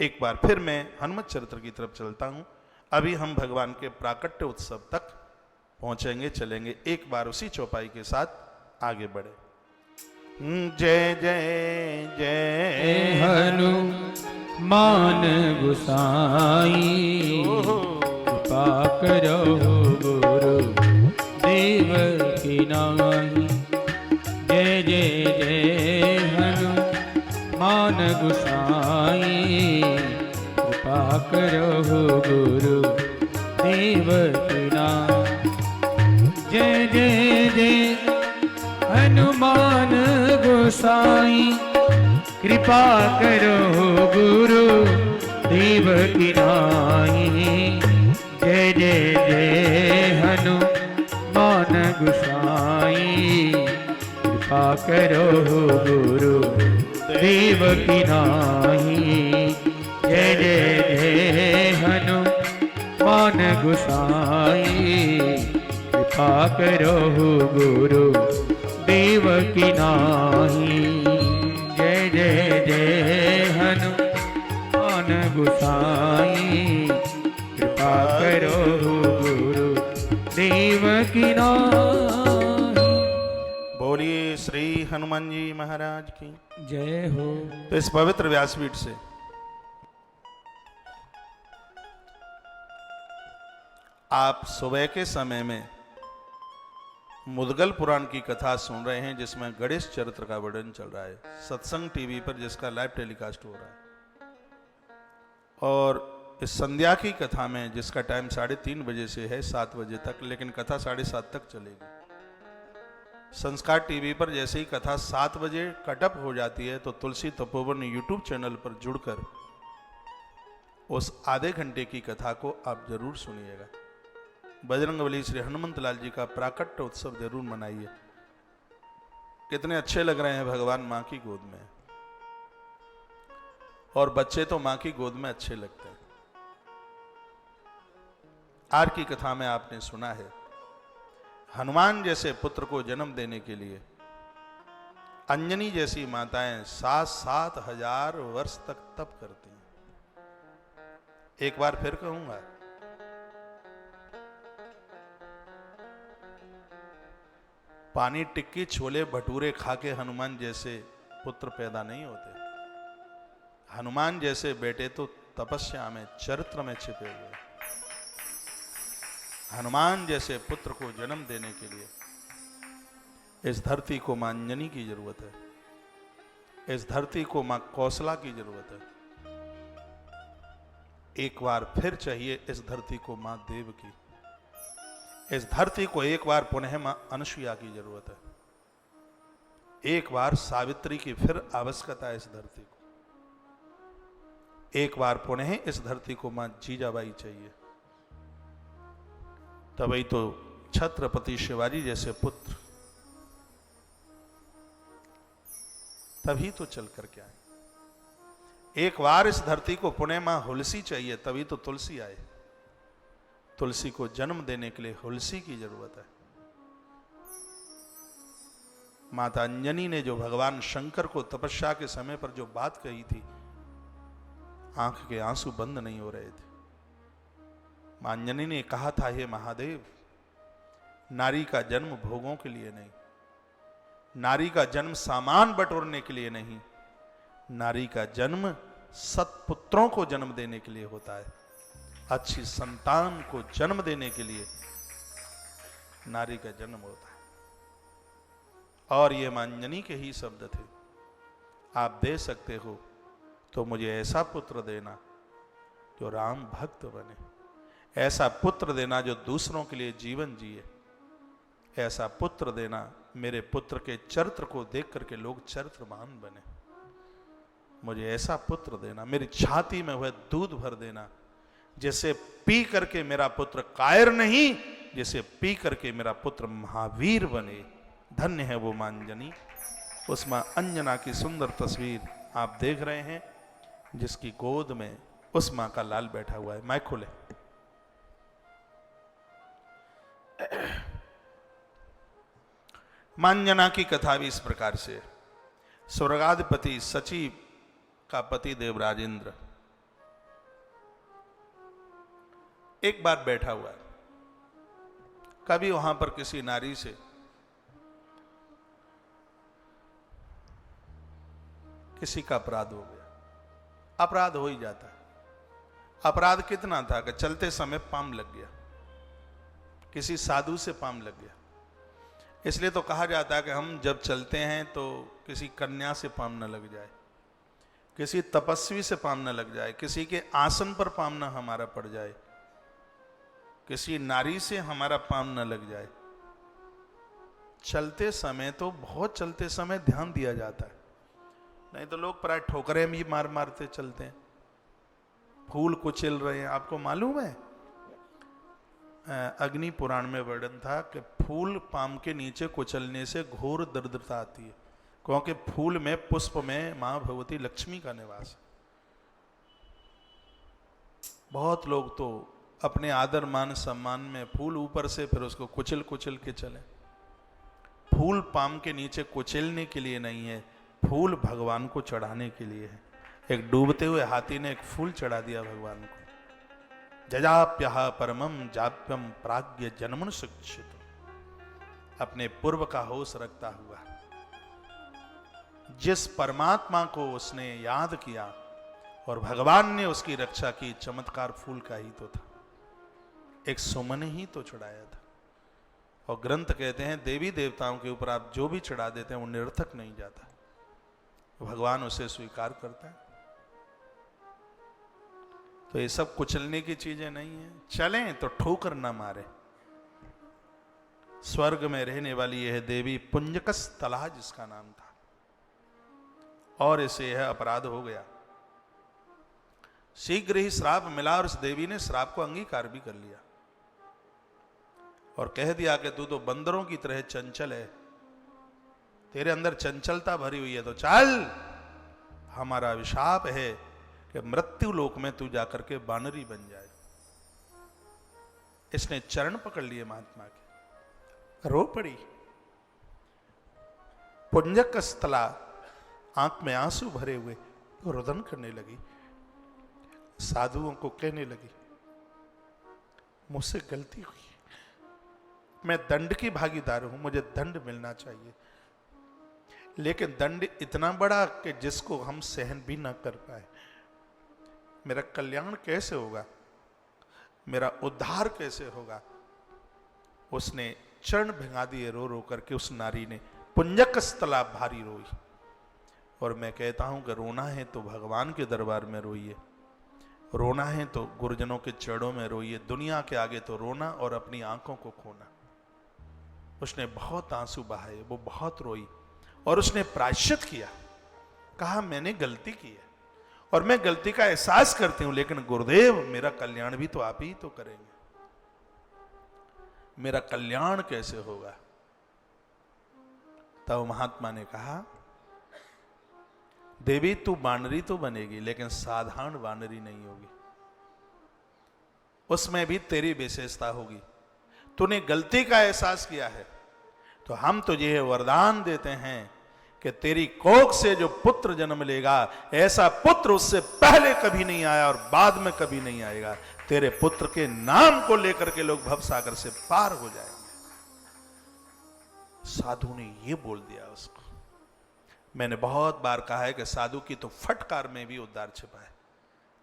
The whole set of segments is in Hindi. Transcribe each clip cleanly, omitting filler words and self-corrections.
एक बार फिर मैं हनुमत चरित्र की तरफ चलता हूं। अभी हम भगवान के प्राकट्य उत्सव तक पहुंचेंगे, चलेंगे। एक बार उसी चौपाई के साथ आगे बढ़े। जय जय जय हनुमान गोसाई, कृपा करो गुरु देव की नाई। जय जय जय हनुमान गोसाई, कृपा करो गुरु देव की नाई। जय जय जय हनुमान गोसाई, कृपा करो गुरु देव की नाई। जय जय जय हनुमान गोसाई, कृपा करो गुरु देव की नाई। जय जय जय हनुमान गोसाई, कृपा करो गुरु देव की नाई। जय जय जय हनुमान गोसाई, कृपा करो गुरु देव की नाई। बोलिए श्री हनुमान जी महाराज की जय हो। तो इस पवित्र व्यासपीठ से आप सुबह के समय में मुदगल पुराण की कथा सुन रहे हैं, जिसमें गणेश चरित्र का वर्णन चल रहा है। सत्संग टीवी पर जिसका लाइव टेलीकास्ट हो रहा है, और इस संध्या की कथा में जिसका टाइम 3:30 बजे से है 7 बजे तक, लेकिन कथा 7:30 तक चलेगी। संस्कार टीवी पर जैसे ही कथा 7 बजे कटअप हो जाती है तो तुलसी तपोवन यूट्यूब चैनल पर जुड़कर उस आधे घंटे की कथा को आप जरूर सुनिएगा। बजरंगबली श्री हनुमंत लाल जी का प्राकट्य उत्सव जरूर मनाइए। कितने अच्छे लग रहे हैं भगवान मां की गोद में, और बच्चे तो मां की गोद में अच्छे लगते हैं। आज की कथा में आपने सुना है, हनुमान जैसे पुत्र को जन्म देने के लिए अंजनी जैसी माताएं 7-7 हजार वर्ष तक तप करती हैं। एक बार फिर कहूंगा, पानी टिक्की छोले भटूरे खा के हनुमान जैसे पुत्र पैदा नहीं होते। हनुमान जैसे बेटे तो तपस्या में, चरित्र में छिपे हुए। हनुमान जैसे पुत्र को जन्म देने के लिए इस धरती को मां अंजनी की जरूरत है, इस धरती को मां कौशला की जरूरत है। एक बार फिर चाहिए इस धरती को मां देव की, इस धरती को एक बार पुनः मां अनुसुईया की जरूरत है। एक बार सावित्री की फिर आवश्यकता है इस धरती को। एक बार पुनः इस धरती को मां जीजाबाई चाहिए। तभी तो छत्रपति शिवाजी जैसे पुत्र तभी तो चल करके आए। एक बार इस धरती को पुनः मां हुलसी चाहिए, तभी तो तुलसी आए। तुलसी को जन्म देने के लिए हुलसी की जरूरत है। माता अंजनी ने जो भगवान शंकर को तपस्या के समय पर जो बात कही थी, आंख के आंसू बंद नहीं हो रहे थे। मां अंजनी ने कहा था, हे महादेव, नारी का जन्म भोगों के लिए नहीं, नारी का जन्म सामान बटोरने के लिए नहीं, नारी का जन्म सत्पुत्रों को जन्म देने के लिए होता है। अच्छी संतान को जन्म देने के लिए नारी का जन्म होता है। और ये मां अंजनी के ही शब्द थे। आप दे सकते हो तो मुझे ऐसा पुत्र देना जो राम भक्त बने, ऐसा पुत्र देना जो दूसरों के लिए जीवन जिए, ऐसा पुत्र देना मेरे पुत्र के चरित्र को देख करके लोग चरित्रवान बने। मुझे ऐसा पुत्र देना, मेरी छाती में वह दूध भर देना जिसे पी करके मेरा पुत्र कायर नहीं, जिसे पी करके मेरा पुत्र महावीर बने। धन्य है वो मां अंजनी। उस मां अंजना की सुंदर तस्वीर आप देख रहे हैं, जिसकी गोद में उस मां का लाल बैठा हुआ है। माइक खोले। मां अंजना की कथा भी इस प्रकार से। स्वर्गाधिपति सची का पति देवराजेंद्र एक बार बैठा हुआ है, कभी वहां पर किसी नारी से किसी का अपराध हो गया। अपराध हो ही जाता है। अपराध कितना था कि चलते समय पाम लग गया, किसी साधु से पाम लग गया। इसलिए तो कहा जाता है कि हम जब चलते हैं तो किसी कन्या से पाम न लग जाए, किसी तपस्वी से पाम न लग जाए, किसी के आसन पर पाम न हमारा पड़ जाए, किसी नारी से हमारा पाम न लग जाए। चलते समय तो बहुत चलते समय ध्यान दिया जाता है, नहीं तो लोग प्राय ठोकरें भी मार मारते चलते हैं, फूल कुचल रहे हैं। आपको मालूम है अग्नि पुराण में वर्णन था कि फूल पाम के नीचे कुचलने से घोर दरिद्रता आती है, क्योंकि फूल में, पुष्प में मां भगवती लक्ष्मी का निवास है। बहुत लोग तो अपने आदर मान सम्मान में फूल ऊपर से फिर उसको कुचल कुचल के चले। फूल पाम के नीचे कुचलने के लिए नहीं है, फूल भगवान को चढ़ाने के लिए है। एक डूबते हुए हाथी ने एक फूल चढ़ा दिया भगवान को। जजाप्यः परमं जाप्यम प्राज्ञ जन्मन शिक्षित, अपने पूर्व का होश रखता हुआ जिस परमात्मा को उसने याद किया और भगवान ने उसकी रक्षा की, चमत्कार फूल का ही तो था, एक सुमन ही तो चढ़ाया था। और ग्रंथ कहते हैं देवी देवताओं के ऊपर आप जो भी चढ़ा देते हैं वो निरर्थक नहीं जाता, भगवान उसे स्वीकार करता है। तो ये सब कुचलने की चीजें नहीं है। चलें तो ठोकर ना मारे। स्वर्ग में रहने वाली यह देवी पुंजकस्थला जिसका नाम था, और इसे यह अपराध हो गया। शीघ्र ही श्राप मिला और उस देवी ने श्राप को अंगीकार भी कर लिया और कह दिया कि तू तो बंदरों की तरह चंचल है, तेरे अंदर चंचलता भरी हुई है, तो चल, हमारा अभिशाप है कि मृत्यु लोक में तू जाकर के बानरी बन जाए। इसने चरण पकड़ लिए महात्मा के, रो पड़ी। पुंजकस्थला आंख में आंसू भरे हुए तो रुदन करने लगी, साधुओं को कहने लगी मुझसे गलती हुई, मैं दंड की भागीदार हूं, मुझे दंड मिलना चाहिए, लेकिन दंड इतना बड़ा कि जिसको हम सहन भी ना कर पाए। मेरा कल्याण कैसे होगा, मेरा उद्धार कैसे होगा। उसने चरण भिंगा दिए रो रो करके। उस नारी ने पुंजकस्थला भारी रोई। और मैं कहता हूं कि रोना है तो भगवान के दरबार में रोइए, रोना है तो गुरुजनों के चरणों में रोइए। दुनिया के आगे तो रोना और अपनी आंखों को खोना। उसने बहुत आंसू बहाए, वो बहुत रोई और उसने प्रायश्चित किया। कहा मैंने गलती की है और मैं गलती का एहसास करती हूं, लेकिन गुरुदेव मेरा कल्याण भी तो आप ही तो करेंगे, मेरा कल्याण कैसे होगा। तब महात्मा ने कहा देवी तू वानरी तो बनेगी, लेकिन साधारण वानरी नहीं होगी, उसमें भी तेरी विशेषता होगी। तूने गलती का एहसास किया है तो हम तुझे वरदान देते हैं कि तेरी कोख से जो पुत्र जन्म लेगा, ऐसा पुत्र उससे पहले कभी नहीं आया और बाद में कभी नहीं आएगा। तेरे पुत्र के नाम को लेकर के लोग भवसागर से पार हो जाएंगे। साधु ने ये बोल दिया उसको। मैंने बहुत बार कहा है कि साधु की तो फटकार में भी उद्धार छिपा है,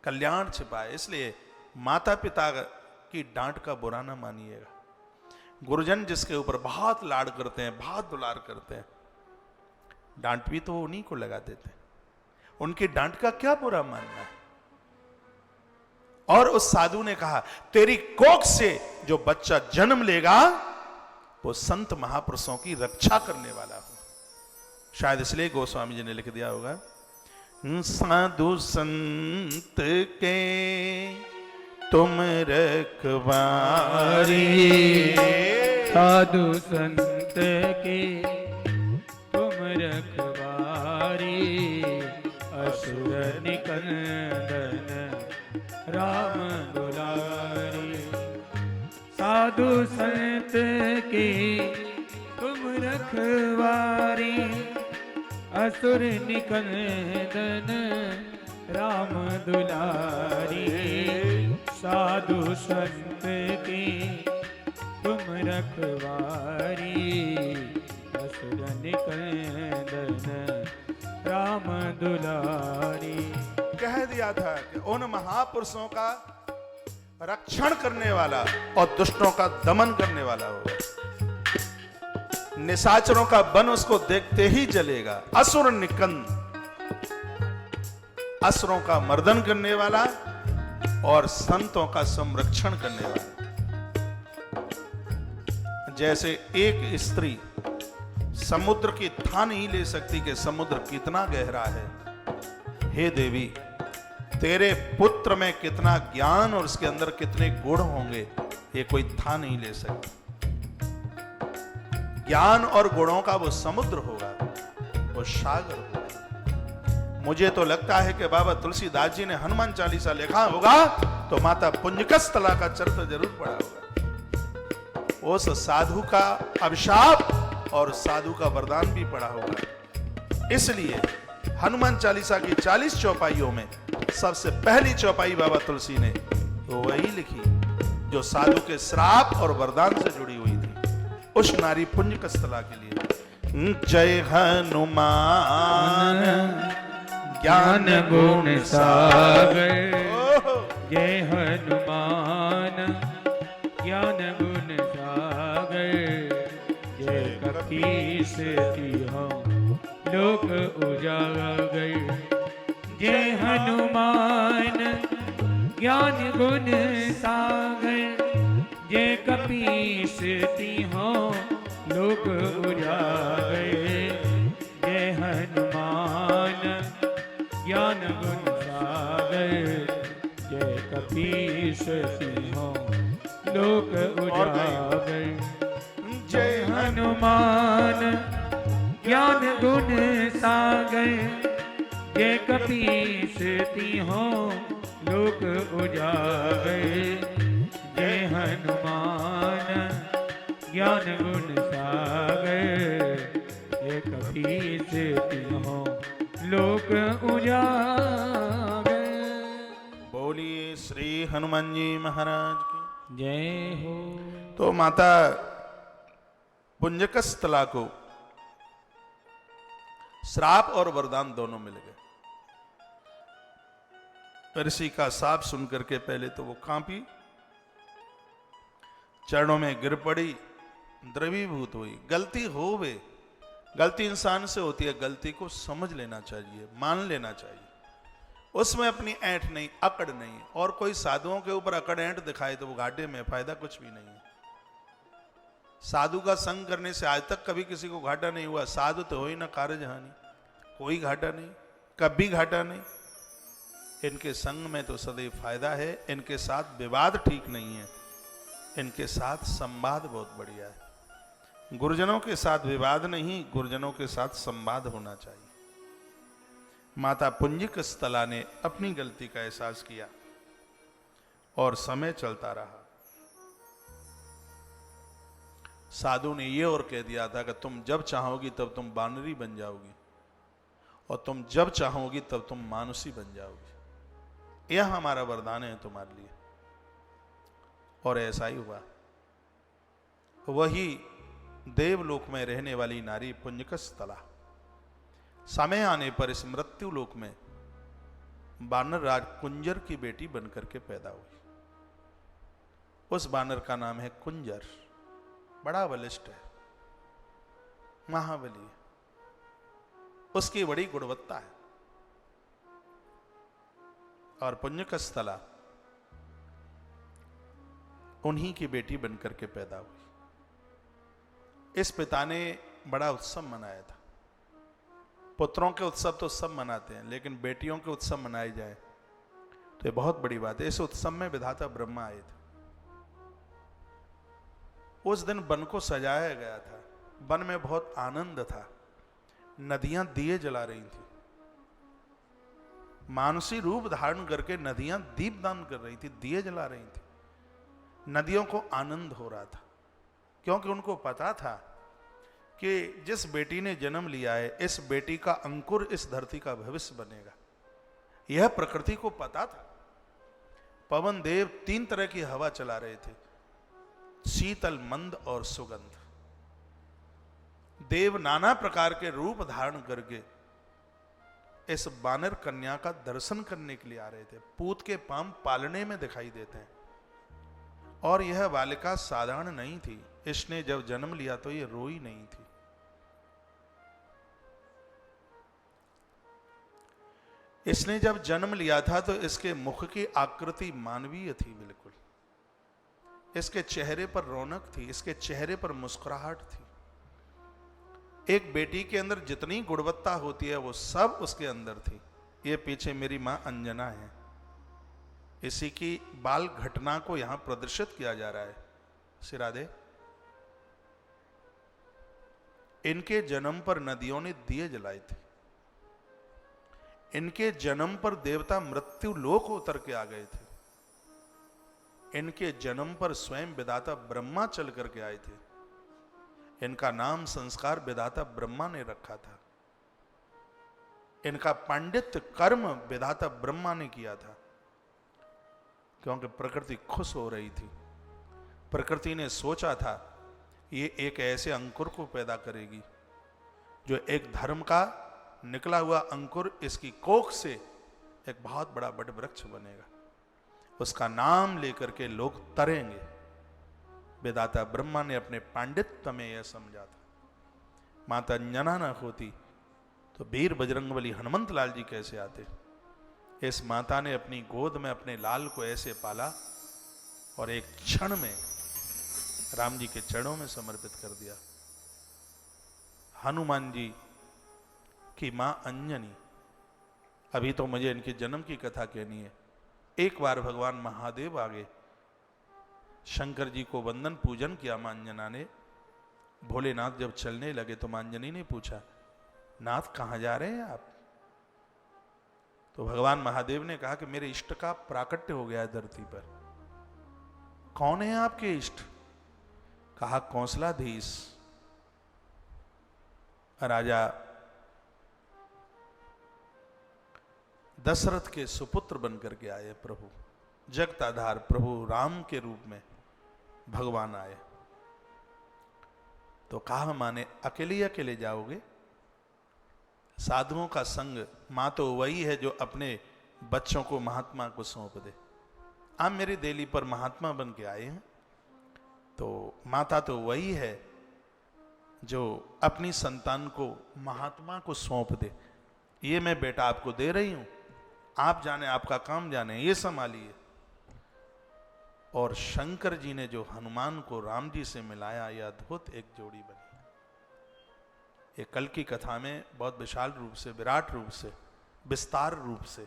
कल्याण छिपा है। इसलिए माता पिता की डांट का बुरा ना मानिएगा। गुरुजन जिसके ऊपर बहुत लाड करते हैं, बहुत दुलार करते हैं, डांट भी तो उन्हीं को लगा देते हैं। उनकी डांट का क्या बुरा मानना है। और उस साधु ने कहा तेरी कोख से जो बच्चा जन्म लेगा वो संत महापुरुषों की रक्षा करने वाला हो। शायद इसलिए गोस्वामी जी ने लिख दिया होगा, साधु संत के तुम रखवारी, साधु संत के तुम रखवारी, असुर निकंदन राम दुलारी। साधु संत की तुम रखवारी, असुर निकंदन राम दुलारी। साधु साधु संत की तुम रखवारी, असुर निकंदन राम दुलारी। कह दिया था कि उन महापुरुषों का रक्षण करने वाला और दुष्टों का दमन करने वाला होगा। निशाचरों का बन उसको देखते ही जलेगा। असुर निकंद, असुरों का मर्दन करने वाला और संतों का संरक्षण करने वाला। जैसे एक स्त्री समुद्र की था नहीं ले सकती कि समुद्र कितना गहरा है, हे देवी तेरे पुत्र में कितना ज्ञान और उसके अंदर कितने गुण होंगे, ये कोई था नहीं ले सकता। ज्ञान और गुणों का वो समुद्र होगा, वो सागर होगा। मुझे तो लगता है कि बाबा तुलसीदास जी ने हनुमान चालीसा लिखा होगा तो माता पुंजकस्थला का चरित्र जरूर पढ़ा होगा। उस साधु का अभिशाप और साधु का वरदान भी पढ़ा होगा। इसलिए हनुमान चालीसा की 40 चौपाइयों में सबसे पहली चौपाई बाबा तुलसी ने तो वही लिखी जो साधु के श्राप और वरदान से जुड़ी हुई थी, उस नारी पुंजकस्थला के लिए। जय हनुमान ज्ञान गुण सागर, जय हनुमान ज्ञान गुण सागर, जय कपीस तिहों लोक उजागर। जय हनुमान ज्ञान गुण सागर, जय कपीस तिहों लोक उजागर। जय हनुमान ज्ञान गुण सागर, जय कपीस तिहों लोक उजागर। जय हनुमान ज्ञान गुण सागर, जय कपीस तिहों लोक उजागर। जय हनुमान ज्ञान गुण सागर, जय कपीस तिहों लोक उजागर। बोलिए श्री हनुमान जी महाराज की जय हो। तो माता पुंजकस्थला को श्राप और वरदान दोनों मिल गए। ऋषि का साप सुनकर के पहले तो वो कांपी, चरणों में गिर पड़ी, द्रवीभूत हुई। गलती हो वे, गलती इंसान से होती है, गलती को समझ लेना चाहिए, मान लेना चाहिए, उसमें अपनी ऐंठ नहीं, अकड़ नहीं। और कोई साधुओं के ऊपर अकड़ ऐंठ दिखाए तो वो घाटे में, फायदा कुछ भी नहीं है। साधु का संग करने से आज तक कभी किसी को घाटा नहीं हुआ। साधु तो हो ही ना कारज हानि, कोई घाटा नहीं, कभी घाटा नहीं। इनके संग में तो सदैव फायदा है। इनके साथ विवाद ठीक नहीं है, इनके साथ संवाद बहुत बढ़िया है। गुरुजनों के साथ विवाद नहीं, गुरुजनों के साथ संवाद होना चाहिए। माता पुंजकस्थला ने अपनी गलती का एहसास किया और समय चलता रहा। साधु ने ये और कह दिया था कि तुम जब चाहोगी तब तुम बानरी बन जाओगी और तुम जब चाहोगी तब तुम मानुषी बन जाओगी। यह हमारा वरदान है तुम्हारे लिए। और ऐसा ही हुआ। वही देवलोक में रहने वाली नारी पुंजकस्थला समय आने पर इस मृत्यु लोक में बानर राज कुंजर की बेटी बनकर के पैदा हुई। उस बानर का नाम है कुंजर। बड़ा बलिष्ठ है, महाबली है, उसकी बड़ी गुणवत्ता है। और पुंजकस्थला उन्हीं की बेटी बनकर के पैदा हुई। इस पिता ने बड़ा उत्सव मनाया था। पुत्रों के उत्सव तो सब मनाते हैं, लेकिन बेटियों के उत्सव मनाए जाए तो ये बहुत बड़ी बात है। इस उत्सव में विधाता ब्रह्मा आए थे। उस दिन वन को सजाया गया था। वन में बहुत आनंद था। नदियां दिए जला रही थी। मानसी रूप धारण करके नदियां दीपदान कर रही थी, दिए जला रही थी। नदियों को आनंद हो रहा था, क्योंकि उनको पता था कि जिस बेटी ने जन्म लिया है, इस बेटी का अंकुर इस धरती का भविष्य बनेगा। यह प्रकृति को पता था। पवन देव 3 तरह की हवा चला रहे थे, शीतल, मंद और सुगंध। देव नाना प्रकार के रूप धारण करके इस बानर कन्या का दर्शन करने के लिए आ रहे थे। पूत के पांव पालने में दिखाई देते हैं। और यह बालिका साधारण नहीं थी। इसने जब जन्म लिया तो ये रोई नहीं थी। इसने जब जन्म लिया था तो इसके मुख की आकृति मानवीय थी बिल्कुल। इसके चेहरे पर रौनक थी, इसके चेहरे पर मुस्कुराहट थी। एक बेटी के अंदर जितनी गुणवत्ता होती है वो सब उसके अंदर थी। ये पीछे मेरी मां अंजना है, इसी की बाल घटना को यहां प्रदर्शित किया जा रहा है। सिरादे, इनके जन्म पर नदियों ने दिए जलाए थे। इनके जन्म पर देवता मृत्यु लोक उतर के आ गए थे। इनके जन्म पर स्वयं विधाता ब्रह्मा चल करके आए थे। इनका नाम संस्कार विधाता ब्रह्मा ने रखा था। इनका पांडित्य कर्म विधाता ब्रह्मा ने किया था, क्योंकि प्रकृति खुश हो रही थी। प्रकृति ने सोचा था ये एक ऐसे अंकुर को पैदा करेगी जो एक धर्म का निकला हुआ अंकुर, इसकी कोख से एक बहुत बड़ा वट वृक्ष बनेगा। उसका नाम लेकर के लोग तरेंगे। विधाता ब्रह्मा ने अपने पांडित्य में यह समझा था। माता अंजना न होती तो वीर बजरंगबली हनुमंत लाल जी कैसे आते। इस माता ने अपनी गोद में अपने लाल को ऐसे पाला और एक क्षण में राम जी के चरणों में समर्पित कर दिया। हनुमान जी की मां अंजनी, अभी तो मुझे इनके जन्म की कथा कहनी है। एक बार भगवान महादेव आगे शंकर जी को वंदन पूजन किया मां अंजना ने। भोलेनाथ जब चलने लगे तो मां अंजनी ने पूछा, नाथ कहां जा रहे हैं आप? तो भगवान महादेव ने कहा कि मेरे इष्ट का प्राकट्य हो गया है धरती पर। कौन है आपके इष्ट? कहा कौशलाधीश राजा दशरथ के सुपुत्र बनकर के आए प्रभु, जगताधार प्रभु राम के रूप में भगवान आए। तो कहा माने अकेले अकेले जाओगे? साधुओं का संग मां तो वही है जो अपने बच्चों को महात्मा को सौंप दे। आप मेरी देली पर महात्मा बन के आए हैं, तो माता तो वही है जो अपनी संतान को महात्मा को सौंप दे। ये मैं बेटा आपको दे रही हूं, आप जाने, आपका काम जाने, ये संभालिए। और शंकर जी ने जो हनुमान को राम जी से मिलाया, यह अद्भुत एक जोड़ी बनी। ये कल की कथा में बहुत विशाल रूप से, विराट रूप से, विस्तार रूप से।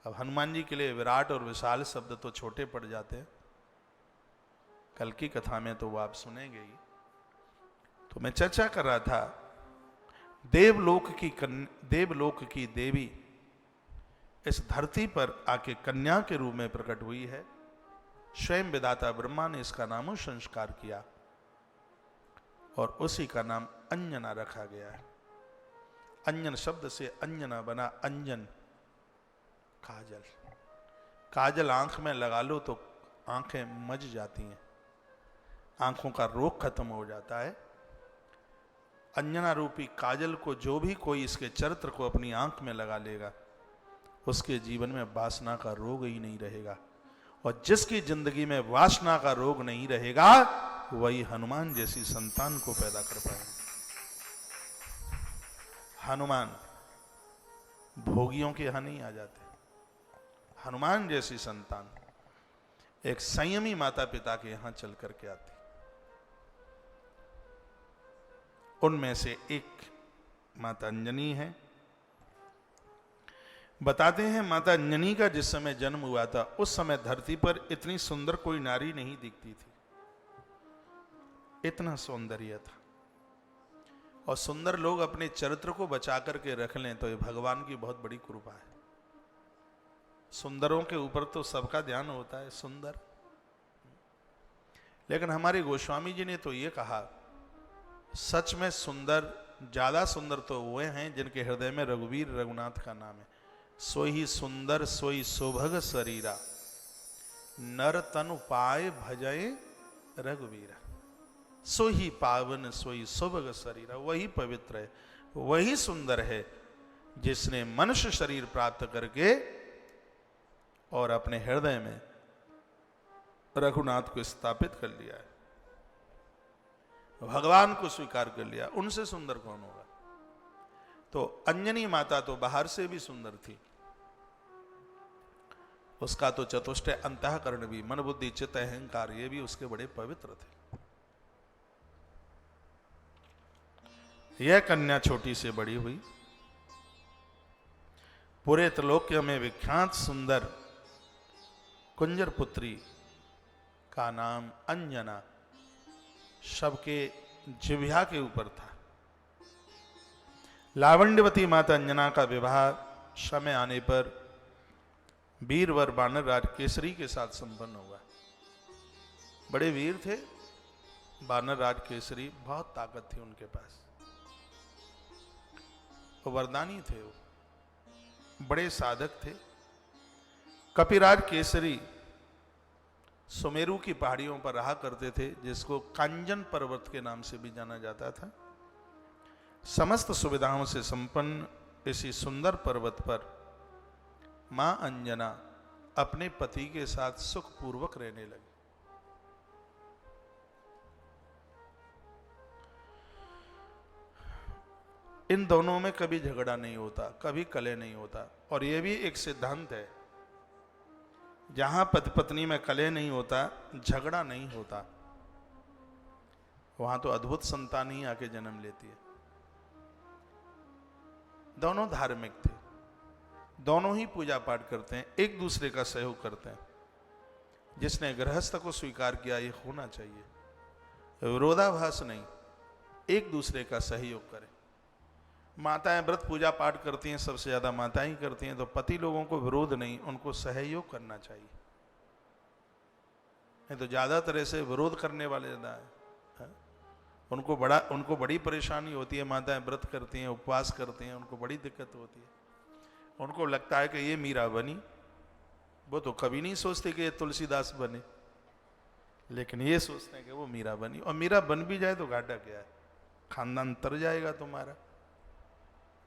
अब हनुमान जी के लिए विराट और विशाल शब्द तो छोटे पड़ जाते हैं, कल की कथा में तो वो आप सुनेंगे ही। तो मैं चर्चा कर रहा था, देवलोक की देवी इस धरती पर आके कन्या के रूप में प्रकट हुई है। स्वयं विधाता ब्रह्मा ने इसका नामो संस्कार किया और उसी का नाम अंजना रखा गया है। अंजन शब्द से अंजना बना, अंजन काजल। काजल आंख में लगा लो तो आंखें मज जाती हैं, आंखों का रोग खत्म हो जाता है। अंजना रूपी काजल को जो भी कोई इसके चरित्र को अपनी आंख में लगा लेगा, उसके जीवन में वासना का रोग ही नहीं रहेगा। और जिसकी जिंदगी में वासना का रोग नहीं रहेगा, वही हनुमान जैसी संतान को पैदा कर पाएगा। हनुमान भोगियों के यहां नहीं आ जाते। हनुमान जैसी संतान एक संयमी माता पिता के यहां चल करके आती। उनमें से एक माता अंजनी है। बताते हैं माता अंजनी का जिस समय जन्म हुआ था, उस समय धरती पर इतनी सुंदर कोई नारी नहीं दिखती थी। इतना सौंदर्य था। और सुंदर लोग अपने चरित्र को बचा करके रख लें तो ये भगवान की बहुत बड़ी कृपा है। सुंदरों के ऊपर तो सबका ध्यान होता है, सुंदर। लेकिन हमारे गोस्वामी जी ने तो ये कहा, सच में सुंदर, ज्यादा सुंदर तो वो हैं जिनके हृदय में रघुवीर रघुनाथ का नाम है। सोई सुंदर सोई सौभग शरीरा, नर तनु पाए भजय रघुवीरा। सो ही पावन सोई सुभग शरीर, वही पवित्र है, वही सुंदर है जिसने मनुष्य शरीर प्राप्त करके और अपने हृदय में रघुनाथ को स्थापित कर लिया है, भगवान को स्वीकार कर लिया। उनसे सुंदर कौन होगा? तो अंजनी माता तो बाहर से भी सुंदर थी, उसका तो चतुष्टय अंतःकरण भी, मन बुद्धि चित्त अहंकार, ये भी उसके बड़े पवित्र थे। यह कन्या छोटी से बड़ी हुई, पूरे त्रिलोक्य में विख्यात सुंदर कुंजर पुत्री का नाम अंजना सबके जिह्वा के ऊपर था। लावण्यवती माता अंजना का विवाह समय आने पर वीरवर वानर राज केसरी के साथ संपन्न हुआ। बड़े वीर थे वानर राज केसरी, बहुत ताकत थी उनके पास, वो वरदानी थे, वो बड़े साधक थे। कपिराज केसरी सुमेरु की पहाड़ियों पर रहा करते थे, जिसको कांजन पर्वत के नाम से भी जाना जाता था। समस्त सुविधाओं से संपन्न इसी सुंदर पर्वत पर मां अंजना अपने पति के साथ सुखपूर्वक रहने लगी। इन दोनों में कभी झगड़ा नहीं होता, कभी कलह नहीं होता। और यह भी एक सिद्धांत है, जहां पति पत्नी में कलह नहीं होता, झगड़ा नहीं होता, वहां तो अद्भुत संतान ही आके जन्म लेती है। दोनों धार्मिक थे, दोनों ही पूजा पाठ करते हैं, एक दूसरे का सहयोग करते हैं। जिसने गृहस्थ को स्वीकार किया, ये होना चाहिए, विरोधाभास नहीं, एक दूसरे का सहयोग करें। माताएं व्रत पूजा पाठ करती हैं, सबसे ज्यादा माताएं ही करती हैं, तो पति लोगों को विरोध नहीं, उनको सहयोग करना चाहिए। नहीं तो ज्यादातर ऐसे विरोध करने वाले ज्यादा है, उनको बड़ी परेशानी होती है। माताएं व्रत करती हैं, उपवास करती हैं, उनको बड़ी दिक्कत होती है। उनको लगता है कि ये मीरा बनी, वो तो कभी नहीं सोचते कि ये तुलसीदास बने, लेकिन ये सोचते हैं कि वो मीरा बनी। और मीरा बन भी जाए तो घाटा क्या है, खानदान तर जाएगा तुम्हारा।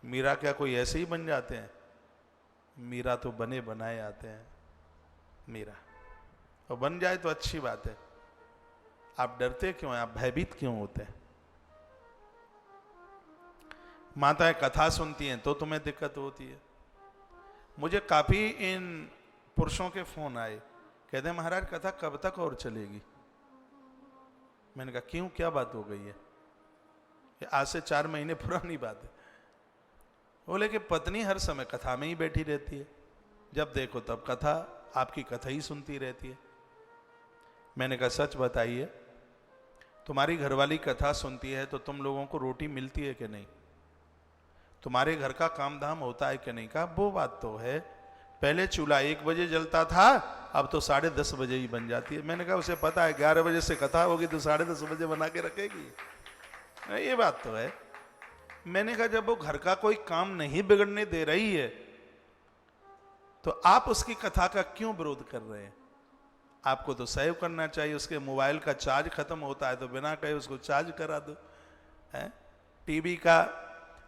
मीरा क्या कोई ऐसे ही बन जाते हैं? मीरा तो बने बनाए आते हैं मीरा, और बन जाए तो अच्छी बात है। आप डरते क्यों हैं? आप भयभीत क्यों होते हैं? माताएं कथा सुनती हैं तो तुम्हें दिक्कत होती है। मुझे काफी इन पुरुषों के फोन आए, कहते हैं महाराज कथा कब तक और चलेगी? मैंने कहा क्यों, क्या बात हो गई है? ये आज से 4 महीने पुरानी बात है। बोले कि पत्नी हर समय कथा में ही बैठी रहती है, जब देखो तब कथा, आपकी कथा ही सुनती रहती है। मैंने कहा सच बताइए, तुम्हारी घरवाली कथा सुनती है तो तुम लोगों को रोटी मिलती है कि नहीं? तुम्हारे घर का काम धाम होता है कि नहीं? कहा वो बात तो है, पहले चूल्हा 1 बजे जलता था, अब तो 10:30 बजे ही बन जाती है। मैंने कहा उसे पता है 11 बजे से कथा होगी तो 10:30 बजे बना के रखेगी, ये बात तो है। मैंने कहा जब वो घर का कोई काम नहीं बिगड़ने दे रही है तो आप उसकी कथा का क्यों विरोध कर रहे हैं? आपको तो सेव करना चाहिए। उसके मोबाइल का चार्ज खत्म होता है तो बिना कहे उसको चार्ज करा दो, है? टीवी का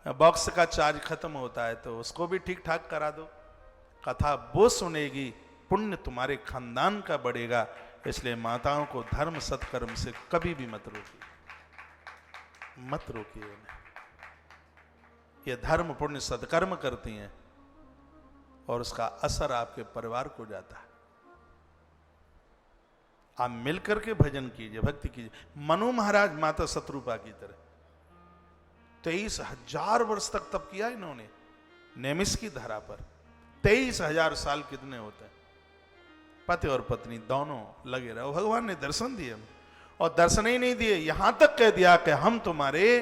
बॉक्स का चार्ज खत्म होता है तो उसको भी ठीक ठाक करा दो। कथा वो सुनेगी, पुण्य तुम्हारे खानदान का बढ़ेगा। इसलिए माताओं को धर्म सत्कर्म से कभी भी मत रोकिए, मत रोकिए। ये धर्म पुण्य सत्कर्म करती हैं और उसका असर आपके परिवार को जाता है। आप मिलकर के भजन कीजिए, भक्ति कीजिए। मनु महाराज माता शत्रुपा की तरह 23,000 वर्ष तक तप किया इन्होंने नेमिस की धरा पर। 23,000 साल कितने होते हैं? पति और पत्नी दोनों लगे रहे। भगवान ने दर्शन दिए, और दर्शन ही नहीं दिए, यहां तक कह दिया कि हम तुम्हारे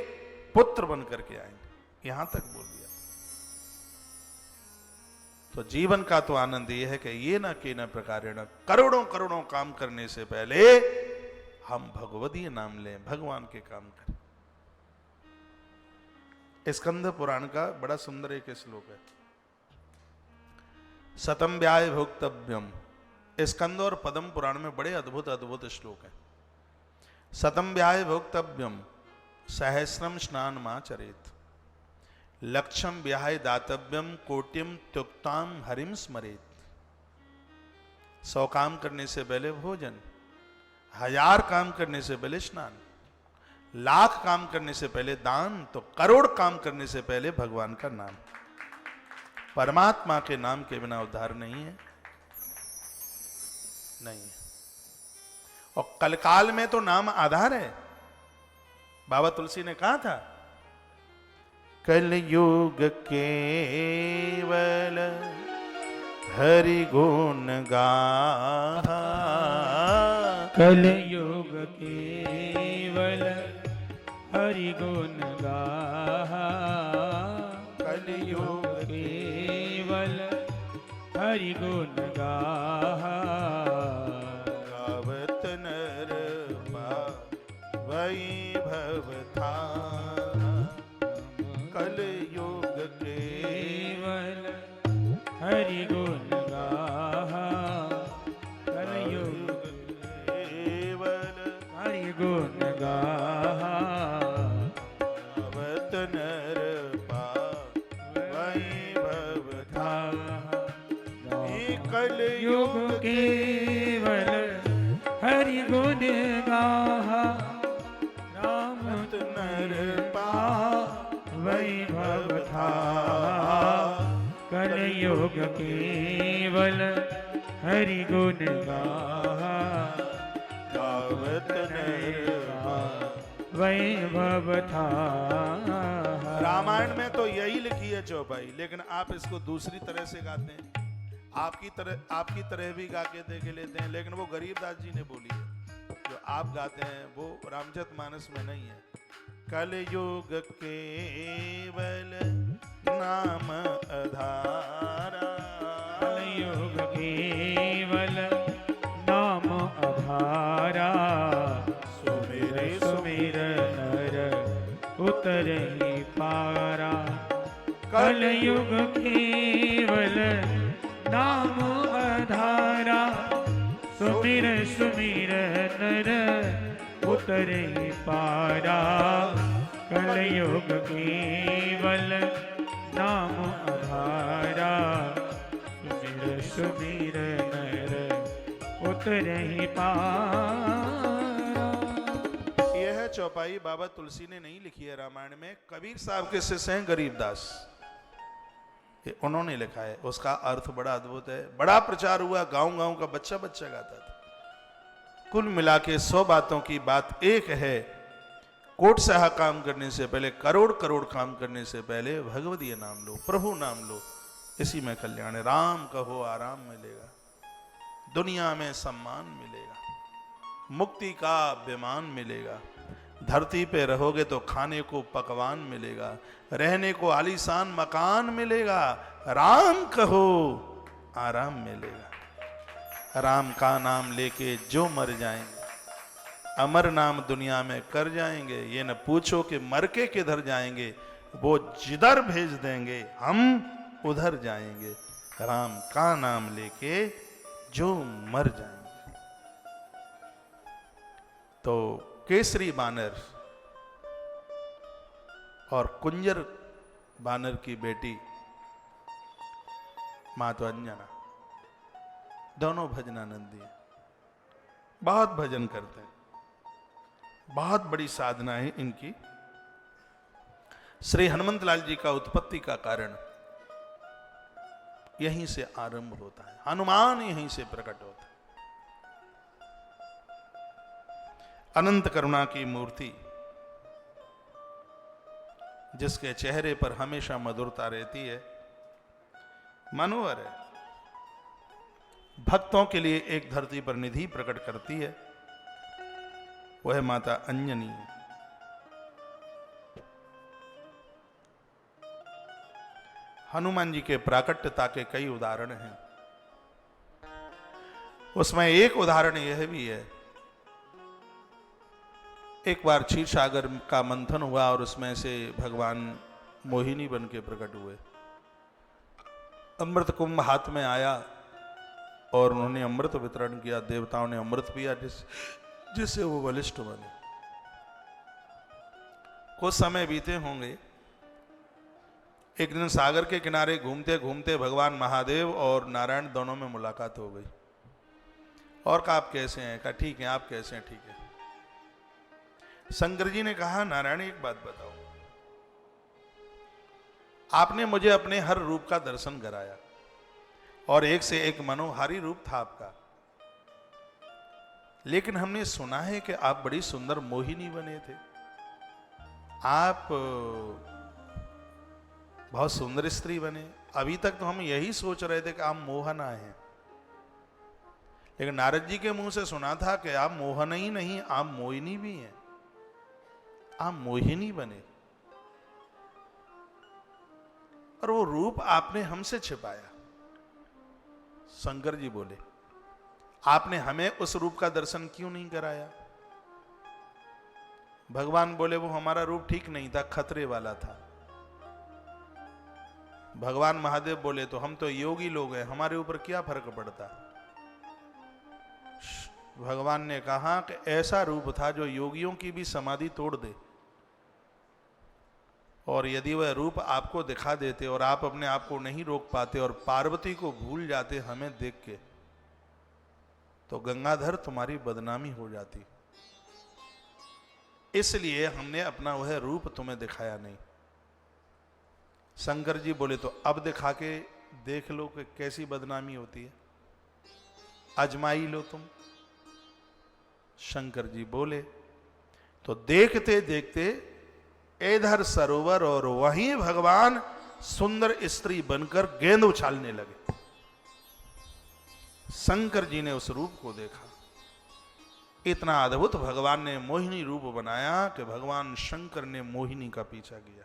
पुत्र बन करके आएंगे, यहां तक बोल दिया। तो जीवन का तो आनंद यह है कि ये न के न प्रकारेण, करोड़ों करोड़ों काम करने से पहले हम भगवदीय नाम लें, भगवान के काम करें। स्कंद पुराण का बड़ा सुंदर एक श्लोक है, सतम व्याय भोक्तव्यम स्कंद और पद्म पुराण में बड़े अद्भुत अद्भुत श्लोक हैं। सतम व्याय भोक्तव्यम सहस्रम स्नान मां चरेत, लक्षम व्याय दातव्यम कोटिम त्युक्ताम हरिम स्मरेत। 100 काम करने से पहले भोजन, 1000 काम करने से पहले स्नान, 1,00,000 काम करने से पहले दान, तो करोड़ काम करने से पहले भगवान का नाम। परमात्मा के नाम के बिना उद्धार नहीं है, नहीं है। और कलकाल में तो नाम आधार है। बाबा तुलसी ने कहा था, कलयुग केवल हरि गुण गाहा, कलयुग केवल हरि गुण गाहा, कलयुग केवल हरि गुण गाहा, गावत नर वैभव था, कलयुग केवल हरि गुण गाहा, कलयुग केवल हरि गुण गाहा, गावत नर वैभव था, कलयुग केवल हरि गुण गाहा, राम नर वैभव था, कलयुग केवल हरि गुण गाहा, गावत नर वैभव था। रामायण में तो यही लिखी है चौपाई, लेकिन आप इसको दूसरी तरह से गाते हैं। आपकी तरह भी गा के देख लेते हैं, लेकिन वो गरीबदास जी ने बोली है। जो आप गाते हैं वो रामचरितमानस में नहीं है। कलयुग केवल नाम आधारा, कलयुग केवल नाम आधारा, सुमिर सुमिर नर उतरहि पारा, कलयुग केवल नाम आधारा, सुमिर सुमिर नर उतरहि पारा, कलयुग केवल नाम आधारा, सुमिर सुमिर नर उतरहि पारा। यह चौपाई बाबा तुलसी ने नहीं लिखी है रामायण में, कबीर साहब के शिष्य हैं गरीबदास, उन्होंने लिखा है। उसका अर्थ बड़ा अद्भुत है, बड़ा प्रचार हुआ, गांव-गांव का बच्चा बच्चा गाता था। कुल मिला के 100 बातों की बात एक है, कोट सहा काम करने से पहले, करोड़ करोड़ काम करने से पहले भगवदीय नाम लो, प्रभु नाम लो, इसी में कल्याण है। राम कहो आराम मिलेगा, दुनिया में सम्मान मिलेगा, मुक्ति का विमान मिलेगा, धरती पे रहोगे तो खाने को पकवान मिलेगा, रहने को आलीशान मकान मिलेगा, राम कहो आराम मिलेगा। राम का नाम लेके जो मर जाएंगे, अमर नाम दुनिया में कर जाएंगे, ये न पूछो कि मर के किधर जाएंगे, वो जिधर भेज देंगे हम उधर जाएंगे। राम का नाम लेके जो मर जाएंगे। तो केसरी बानर और कुंजर बानर की बेटी माता अंजना दोनों भजनानंदी हैं, बहुत भजन करते हैं, बहुत बड़ी साधना है इनकी। श्री हनुमंत लाल जी का उत्पत्ति का कारण यहीं से आरंभ होता है, हनुमान यहीं से प्रकट होता है। अनंत करुणा की मूर्ति, जिसके चेहरे पर हमेशा मधुरता रहती है, मनोहर है, भक्तों के लिए एक धरती पर निधि प्रकट करती है, वह माता अंजनी। हनुमान जी के प्राकट्यता के कई उदाहरण हैं, उसमें एक उदाहरण यह भी है, एक बार क्षीर सागर का मंथन हुआ और उसमें से भगवान मोहिनी बन के प्रकट हुए। अमृत कुंभ हाथ में आया और उन्होंने अमृत वितरण किया, देवताओं ने अमृत पिया जिससे वो बलिष्ठ बने। कुछ समय बीते होंगे, एक दिन सागर के किनारे घूमते घूमते भगवान महादेव और नारायण दोनों में मुलाकात हो गई। और कहा आप कैसे हैं? कहा ठीक है। आप कैसे हैं? ठीक है। शंकर जी ने कहा नारायण एक बात बताओ, आपने मुझे अपने हर रूप का दर्शन कराया और एक से एक मनोहारी रूप था आपका, लेकिन हमने सुना है कि आप बड़ी सुंदर मोहिनी बने थे। आप बहुत सुंदर स्त्री बने। अभी तक तो हम यही सोच रहे थे कि आप मोहना हैं, लेकिन नारद जी के मुंह से सुना था कि आप मोहन ही नहीं, आप मोहिनी भी हैं। आप मोहिनी बने और वो रूप आपने हमसे छिपाया। शंकर जी बोले आपने हमें उस रूप का दर्शन क्यों नहीं कराया? भगवान बोले वो हमारा रूप ठीक नहीं था, खतरे वाला था। भगवान महादेव बोले तो हम तो योगी लोग हैं, हमारे ऊपर क्या फर्क पड़ता? भगवान ने कहा कि ऐसा रूप था जो योगियों की भी समाधि तोड़ दे, और यदि वह रूप आपको दिखा देते और आप अपने आप को नहीं रोक पाते और पार्वती को भूल जाते हमें देख के, तो गंगाधर तुम्हारी बदनामी हो जाती। इसलिए हमने अपना वह रूप तुम्हें दिखाया नहीं। शंकर जी बोले तो अब दिखा के देख लो कि कैसी बदनामी होती है, आजमाई लो तुम। शंकर जी बोले तो देखते देखते इधर सरोवर और वहीं भगवान सुंदर स्त्री बनकर गेंद उछालने लगे। शंकर जी ने उस रूप को देखा, इतना अद्भुत भगवान ने मोहिनी रूप बनाया कि भगवान शंकर ने मोहिनी का पीछा किया।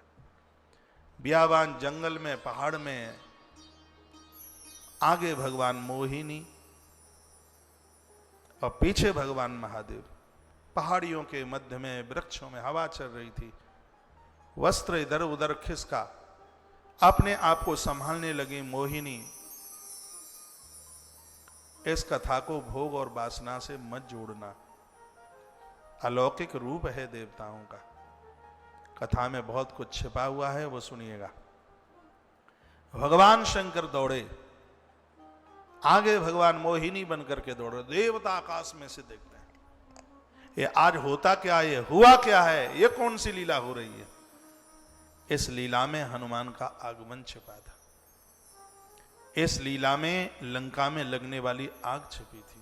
बियाबान जंगल में, पहाड़ में, आगे भगवान मोहिनी और पीछे भगवान महादेव। पहाड़ियों के मध्य में वृक्षों में हवा चल रही थी, वस्त्र इधर उधर खिसका, अपने आप को संभालने लगी मोहिनी। इस कथा को भोग और वासना से मत जोड़ना, अलौकिक रूप है देवताओं का। कथा में बहुत कुछ छिपा हुआ है, वो सुनिएगा। भगवान शंकर दौड़े, आगे भगवान मोहिनी बनकर के दौड़े। देवता आकाश में से देखते हैं ये आज होता क्या, ये हुआ क्या है, ये कौन सी लीला हो रही है? इस लीला में हनुमान का आगमन छिपा था। इस लीला में लंका में लगने वाली आग छिपी थी।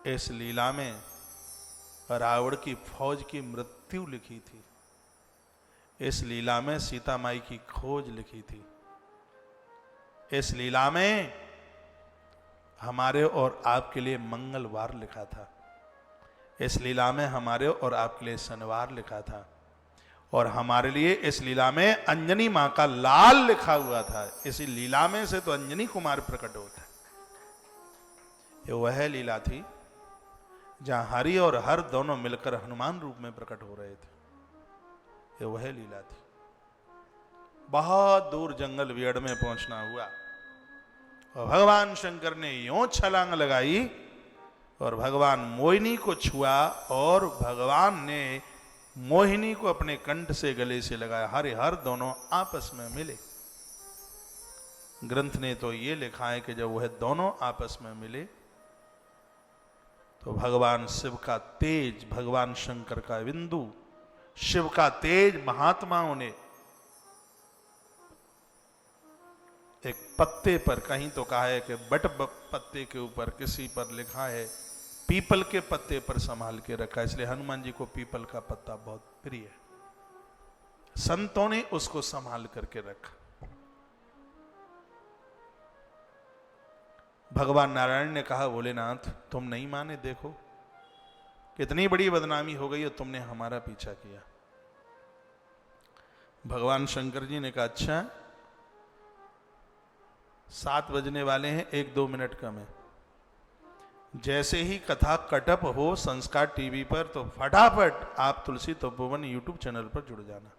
इस लीला में रावण की फौज की मृत्यु लिखी थी। इस लीला में सीता माई की खोज लिखी थी। इस लीला में हमारे और आपके लिए मंगलवार लिखा था। इस लीला में हमारे और आपके लिए शनिवार लिखा था, और हमारे लिए इस लीला में अंजनी मां का लाल लिखा हुआ था। इसी लीला में से तो अंजनी कुमार प्रकट होता है। ये वह लीला थी जहां हरि और हर दोनों मिलकर हनुमान रूप में प्रकट हो रहे थे। ये वह लीला थी। बहुत दूर जंगल वियड़ में पहुंचना हुआ और भगवान शंकर ने यूं छलांग लगाई और भगवान मोहिनी को छुआ, और भगवान ने मोहिनी को अपने कंठ से गले से लगाया। हरे हर दोनों आपस में मिले। ग्रंथ ने तो ये लिखा है कि जब वह दोनों आपस में मिले तो भगवान शिव का तेज, भगवान शंकर का बिंदु, शिव का तेज महात्माओं ने एक पत्ते पर, कहीं तो कहा है कि बट पत्ते के ऊपर, किसी पर लिखा है पीपल के पत्ते पर संभाल के रखा, इसलिए हनुमान जी को पीपल का पत्ता बहुत प्रिय है। संतों ने उसको संभाल करके रखा। भगवान नारायण ने कहा भोलेनाथ तुम नहीं माने, देखो कितनी बड़ी बदनामी हो गई और तुमने हमारा पीछा किया। भगवान शंकर जी ने कहा अच्छा 7 बजने वाले हैं, 1-2 मिनट कम है। जैसे ही कथा कटअप हो संस्कार टीवी पर तो फटाफट आप तुलसी तपोवन यूट्यूब चैनल पर जुड़ जाना।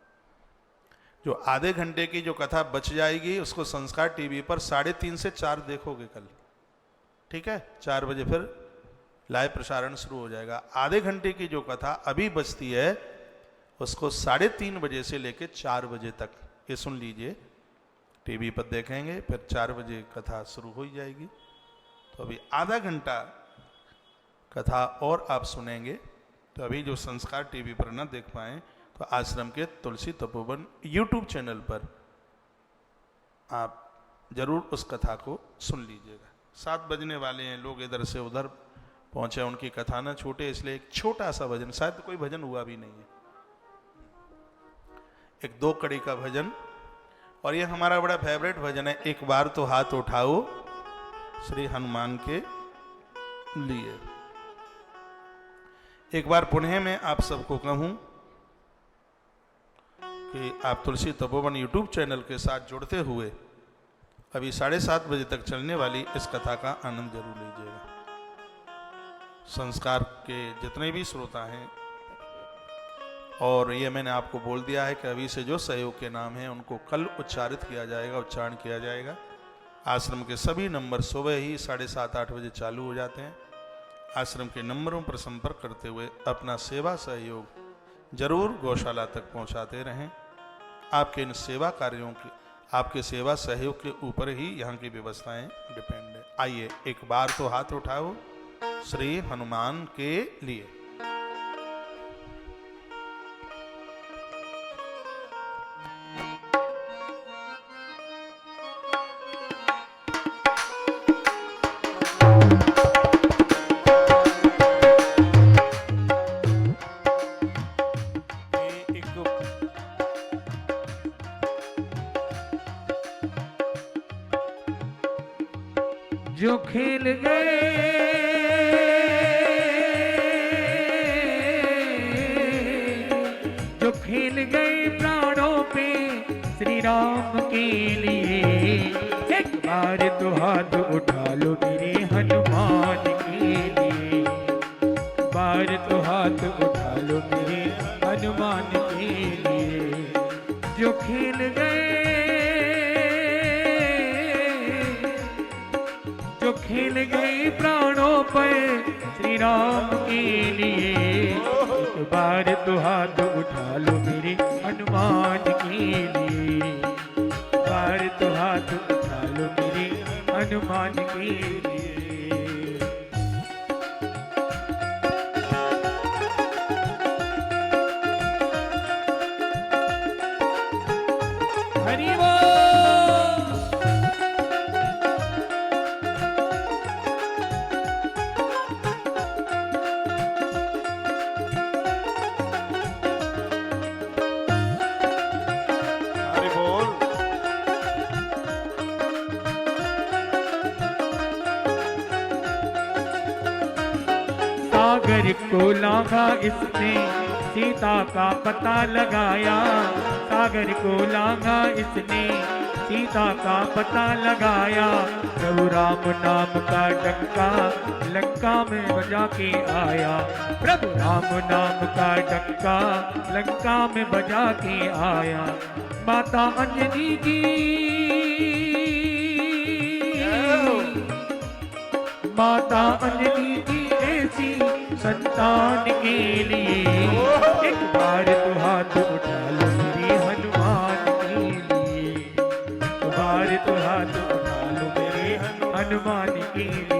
जो आधे घंटे की जो कथा बच जाएगी उसको संस्कार टीवी पर 3:30 से 4 देखोगे कल, ठीक है? 4 बजे फिर लाइव प्रसारण शुरू हो जाएगा। आधे घंटे की जो कथा अभी बचती है उसको 3:30 बजे से लेकर 4 बजे तक, ये सुन लीजिए, टीवी पर देखेंगे, फिर 4 बजे कथा शुरू हो जाएगी। तो अभी आधा घंटा कथा और आप सुनेंगे। तो अभी जो संस्कार टीवी पर न देख पाएँ तो आश्रम के तुलसी तपोवन यूट्यूब चैनल पर आप जरूर उस कथा को सुन लीजिएगा। 7 बजने वाले हैं, लोग इधर से उधर पहुंचे, उनकी कथा ना छूटे, इसलिए एक छोटा सा भजन, शायद कोई भजन हुआ भी नहीं है, एक 2 कड़ी का भजन, और ये हमारा बड़ा फेवरेट भजन है, एक बार तो हाथ उठाओ श्री हनुमान के लिए। एक बार पुनः मैं आप सबको कहूं कि आप तुलसी तपोवन यूट्यूब चैनल के साथ जुड़ते हुए अभी 7:30 बजे तक चलने वाली इस कथा का आनंद जरूर लीजिएगा। संस्कार के जितने भी श्रोता हैं, और ये मैंने आपको बोल दिया है कि अभी से जो सहयोग के नाम हैं उनको कल उच्चारित किया जाएगा, उच्चारण किया जाएगा। आश्रम के सभी नंबर सुबह ही 7:30-8 बजे चालू हो जाते हैं। आश्रम के नंबरों पर संपर्क करते हुए अपना सेवा सहयोग जरूर गौशाला तक पहुंचाते रहें। आपके इन सेवा कार्यों की, आपके सेवा सहयोग के ऊपर ही यहाँ की व्यवस्थाएं डिपेंड है। आइए एक बार तो हाथ उठाओ श्री हनुमान के लिए। जो खेल गए प्राणों पे श्री राम के लिए, एक बार तो हाथ उठा लो मेरे हनुमान के लिए, बार तो हाथ उठा लो मेरे हनुमान के लिए। जो खेल गए प्राणों पर श्री राम के लिए, एक बार तो हाथ उठा लो मेरे हनुमान के लिए, बार तो हाथ उठा लो मेरे हनुमान के लिए। हरि बोल। सागर को लांघा इसने सीता का पता लगाया, सागर को लांघा इसने सीता का पता लगाया। प्रभु राम नाम का डंका लंका में बजा के आया, प्रभु राम नाम का डंका लंका में बजा के आया। माता अंजनी की, माता अंजनी की ऐसी संतान के लिए, एक बार तो हाथ उठा लो मेरे हनुमान के लिए, एक बार तो हाथ उठा लो मेरे हनुमान के लिए।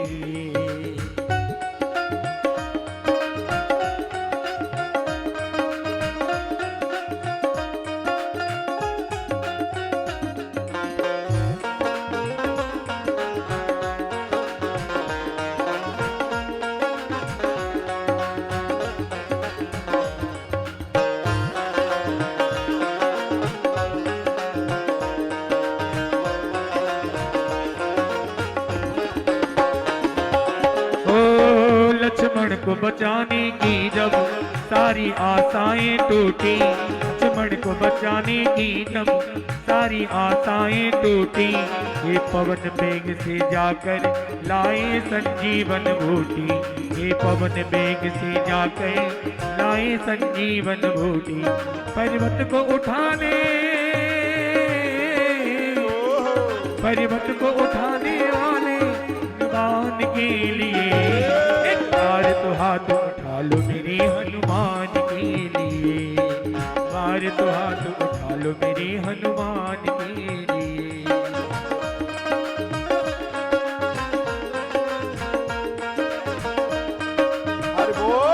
को बचाने की जब सारी आशाएं टूटी, लक्ष्मण को बचाने की जब सारी आशाएं टूटी, ये पवन वेग से जाकर लाए संजीवन बूटी, ये पवन वेग से जाकर लाए संजीवन बूटी। पर्वत को उठाने पर्वत को उठाने वाले हनुमान के लिए एक बार तो हाथ उठा लो मेरे हनुमान के लिए, बार तो हाथ उठा लो मेरे हनुमान के लिए। अरे बोल।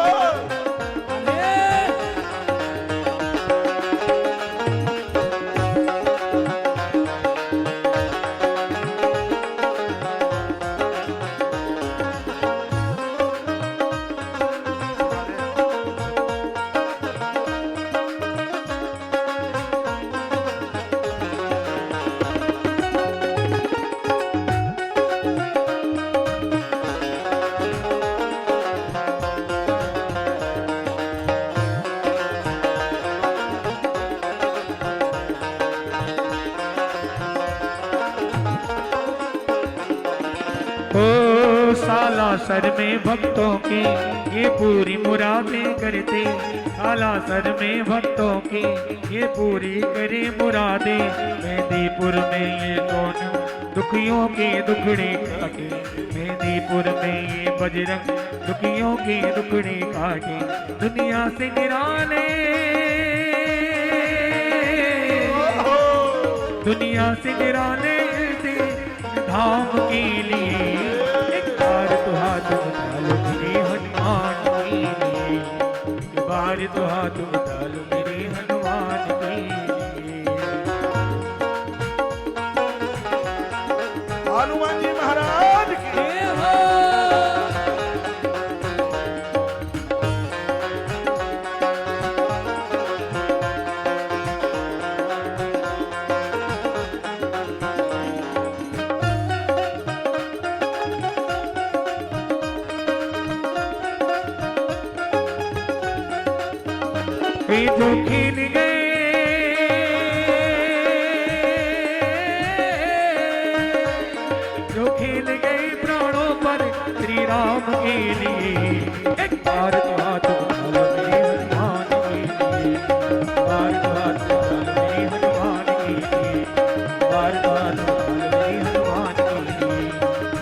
ओ सालासर में भक्तों की ये पूरी मुरादें करते, सालासर में भक्तों की ये पूरी करे मुरादें, मेहंदीपुर में ये कौन दुखियों के दुखड़े काटे, मेहंदीपुर में ये बजरंग दुखियों के दुखड़े काटे, दुनिया से निराले दुनिया से निराले से धाम के लिए एक बार तो हाथ उठा लो मेरे हनुमान के लिए, एक बार तो हाथ उठा लो मेरे हनुमान के लिए। हनुमान जी महाराज की वे जो खेल गए जो खेल गए प्राणों पर श्री राम के लिए, एक बार तो हाथ उठा लो मेरे हनुमान के लिए, बार तो हाथ उठा लो मेरे हनुमान के लिए, बार तो हाथ उठा लो मेरे हनुमान के लिए,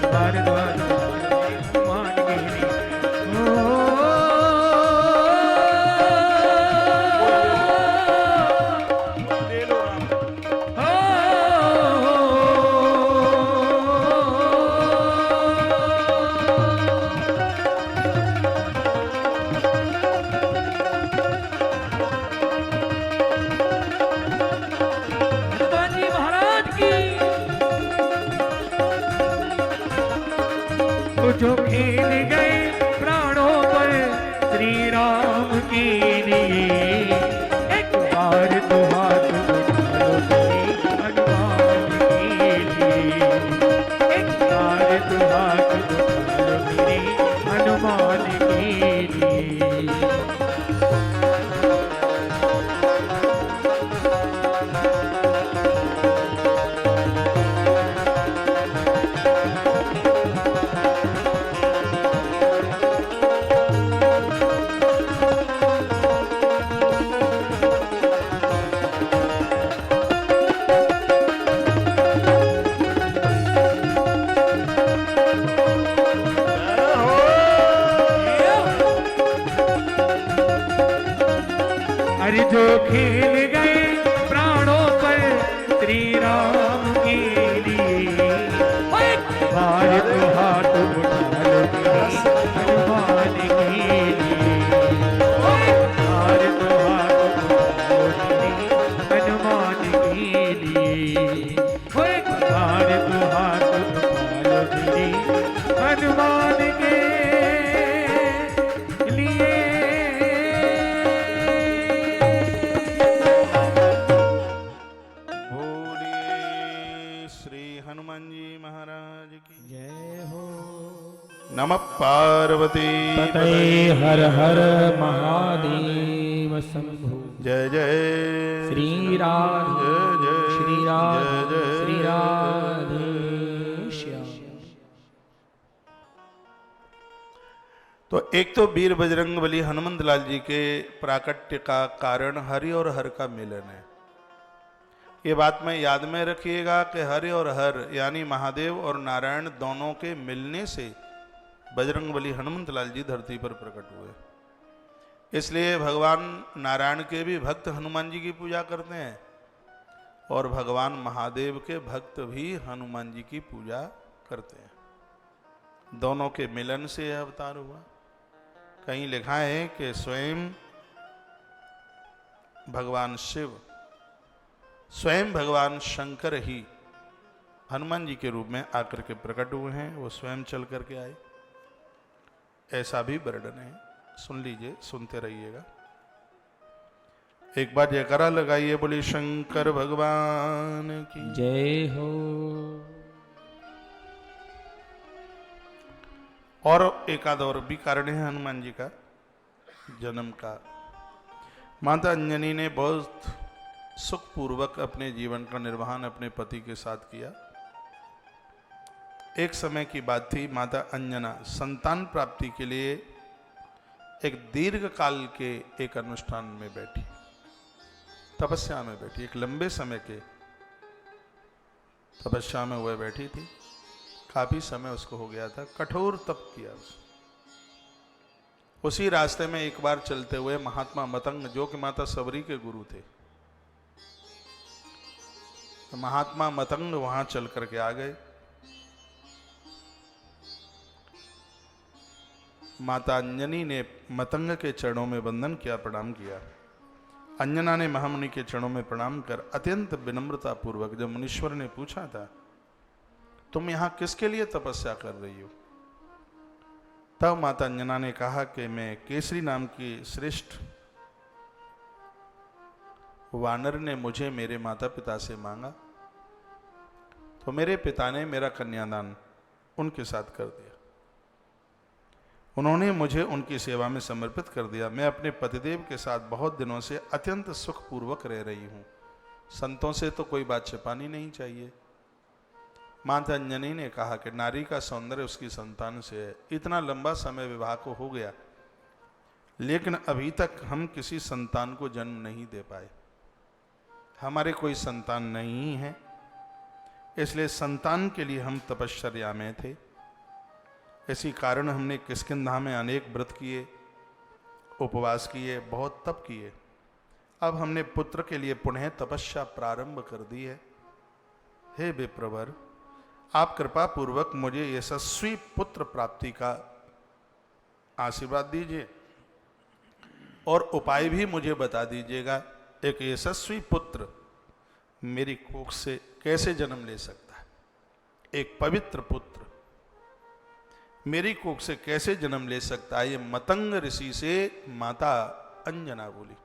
बार तो हाथ उठा लो मेरे हनुमान के लिए। ले लो आप। हनुमान जी महाराज की तो जो खेल गए प्राणों पर श्री राम के लिए, एक बार तो हाथ उठा लो मेरे हनुमान के लिए, एक बार तो हाथ उठा लो मेरे हनुमान के लिए। अरे जो खेल गए प्राणों पर श्री राम के लिए, एक बार तो हाथ उठा लो मेरे हनुमान के लिए, एक बार तो हाथ उठा लो मेरे हनुमान के लिए, एक बार तो हाथ उठा लो मेरे हनुमान के लिए। हनुमान जी महाराज की जय हो। नमः पार्वती पतये हर हर महादेव शंभु। जय जय श्री राधे जय जय श्री राधे जय जय श्री राधे श्याम। तो एक तो वीर बजरंगबली हनुमंत लाल जी के प्राकट्य का कारण हरि और हर का मिलन है, ये बात में याद में रखिएगा कि हरि और हर यानी महादेव और नारायण दोनों के मिलने से बजरंगबली हनुमंत लाल जी धरती पर प्रकट हुए। इसलिए भगवान नारायण के भी भक्त हनुमान जी की पूजा करते हैं और भगवान महादेव के भक्त भी हनुमान जी की पूजा करते हैं। दोनों के मिलन से यह अवतार हुआ। कहीं लिखा है कि स्वयं भगवान शिव, स्वयं भगवान शंकर ही हनुमान जी के रूप में आकर के प्रकट हुए हैं, वो स्वयं चल करके आए, ऐसा भी वर्णन है। सुन लीजिए, सुनते रहिएगा। एक बार जयकारा लगाइए, बोली शंकर भगवान की जय हो। और एकाद और भी कारण है हनुमान जी का जन्म का। माता अंजनी ने बहुत सुखपूर्वक अपने जीवन का निर्वहन अपने पति के साथ किया। एक समय की बात थी, माता अंजना संतान प्राप्ति के लिए एक दीर्घ काल के एक अनुष्ठान में बैठी, तपस्या में बैठी, एक लंबे समय के तपस्या में वह बैठी थी। काफी समय उसको हो गया था, कठोर तप किया उसने। उसी रास्ते में एक बार चलते हुए महात्मा मतंग, जो कि माता सबरी के गुरु थे, तो महात्मा मतंग वहां चल करके आ गए। माता अंजनी ने मतंग के चरणों में वंदन किया, प्रणाम किया। अंजना ने महामुनि के चरणों में प्रणाम कर अत्यंत विनम्रता पूर्वक, जब मुनीश्वर ने पूछा था तुम यहां किसके लिए तपस्या कर रही हो, तब माता अंजना ने कहा कि मैं केसरी नाम की श्रेष्ठ वानर ने मुझे मेरे माता पिता से मांगा, तो मेरे पिता ने मेरा कन्यादान उनके साथ कर दिया। उन्होंने मुझे उनकी सेवा में समर्पित कर दिया। मैं अपने पतिदेव के साथ बहुत दिनों से अत्यंत सुखपूर्वक रह रही हूं। संतों से तो कोई बात छिपानी नहीं चाहिए। माता अंजनी ने कहा कि नारी का सौंदर्य उसकी संतान से है। इतना लंबा समय विवाह को हो गया, लेकिन अभी तक हम किसी संतान को जन्म नहीं दे पाए। हमारे कोई संतान नहीं है, इसलिए संतान के लिए हम तपश्चर्या में थे। इसी कारण हमने किष्किंधा में अनेक व्रत किए, उपवास किए, बहुत तप किए। अब हमने पुत्र के लिए पुनः तपस्या प्रारंभ कर दी है। हे विप्रवर, आप कृपा पूर्वक मुझे यशस्वी पुत्र प्राप्ति का आशीर्वाद दीजिए और उपाय भी मुझे बता दीजिएगा। एक यशस्वी पुत्र मेरी कोख से कैसे जन्म ले सकता है? एक पवित्र पुत्र मेरी कोख से कैसे जन्म ले सकता है? ये मतंग ऋषि से माता अंजना बोली।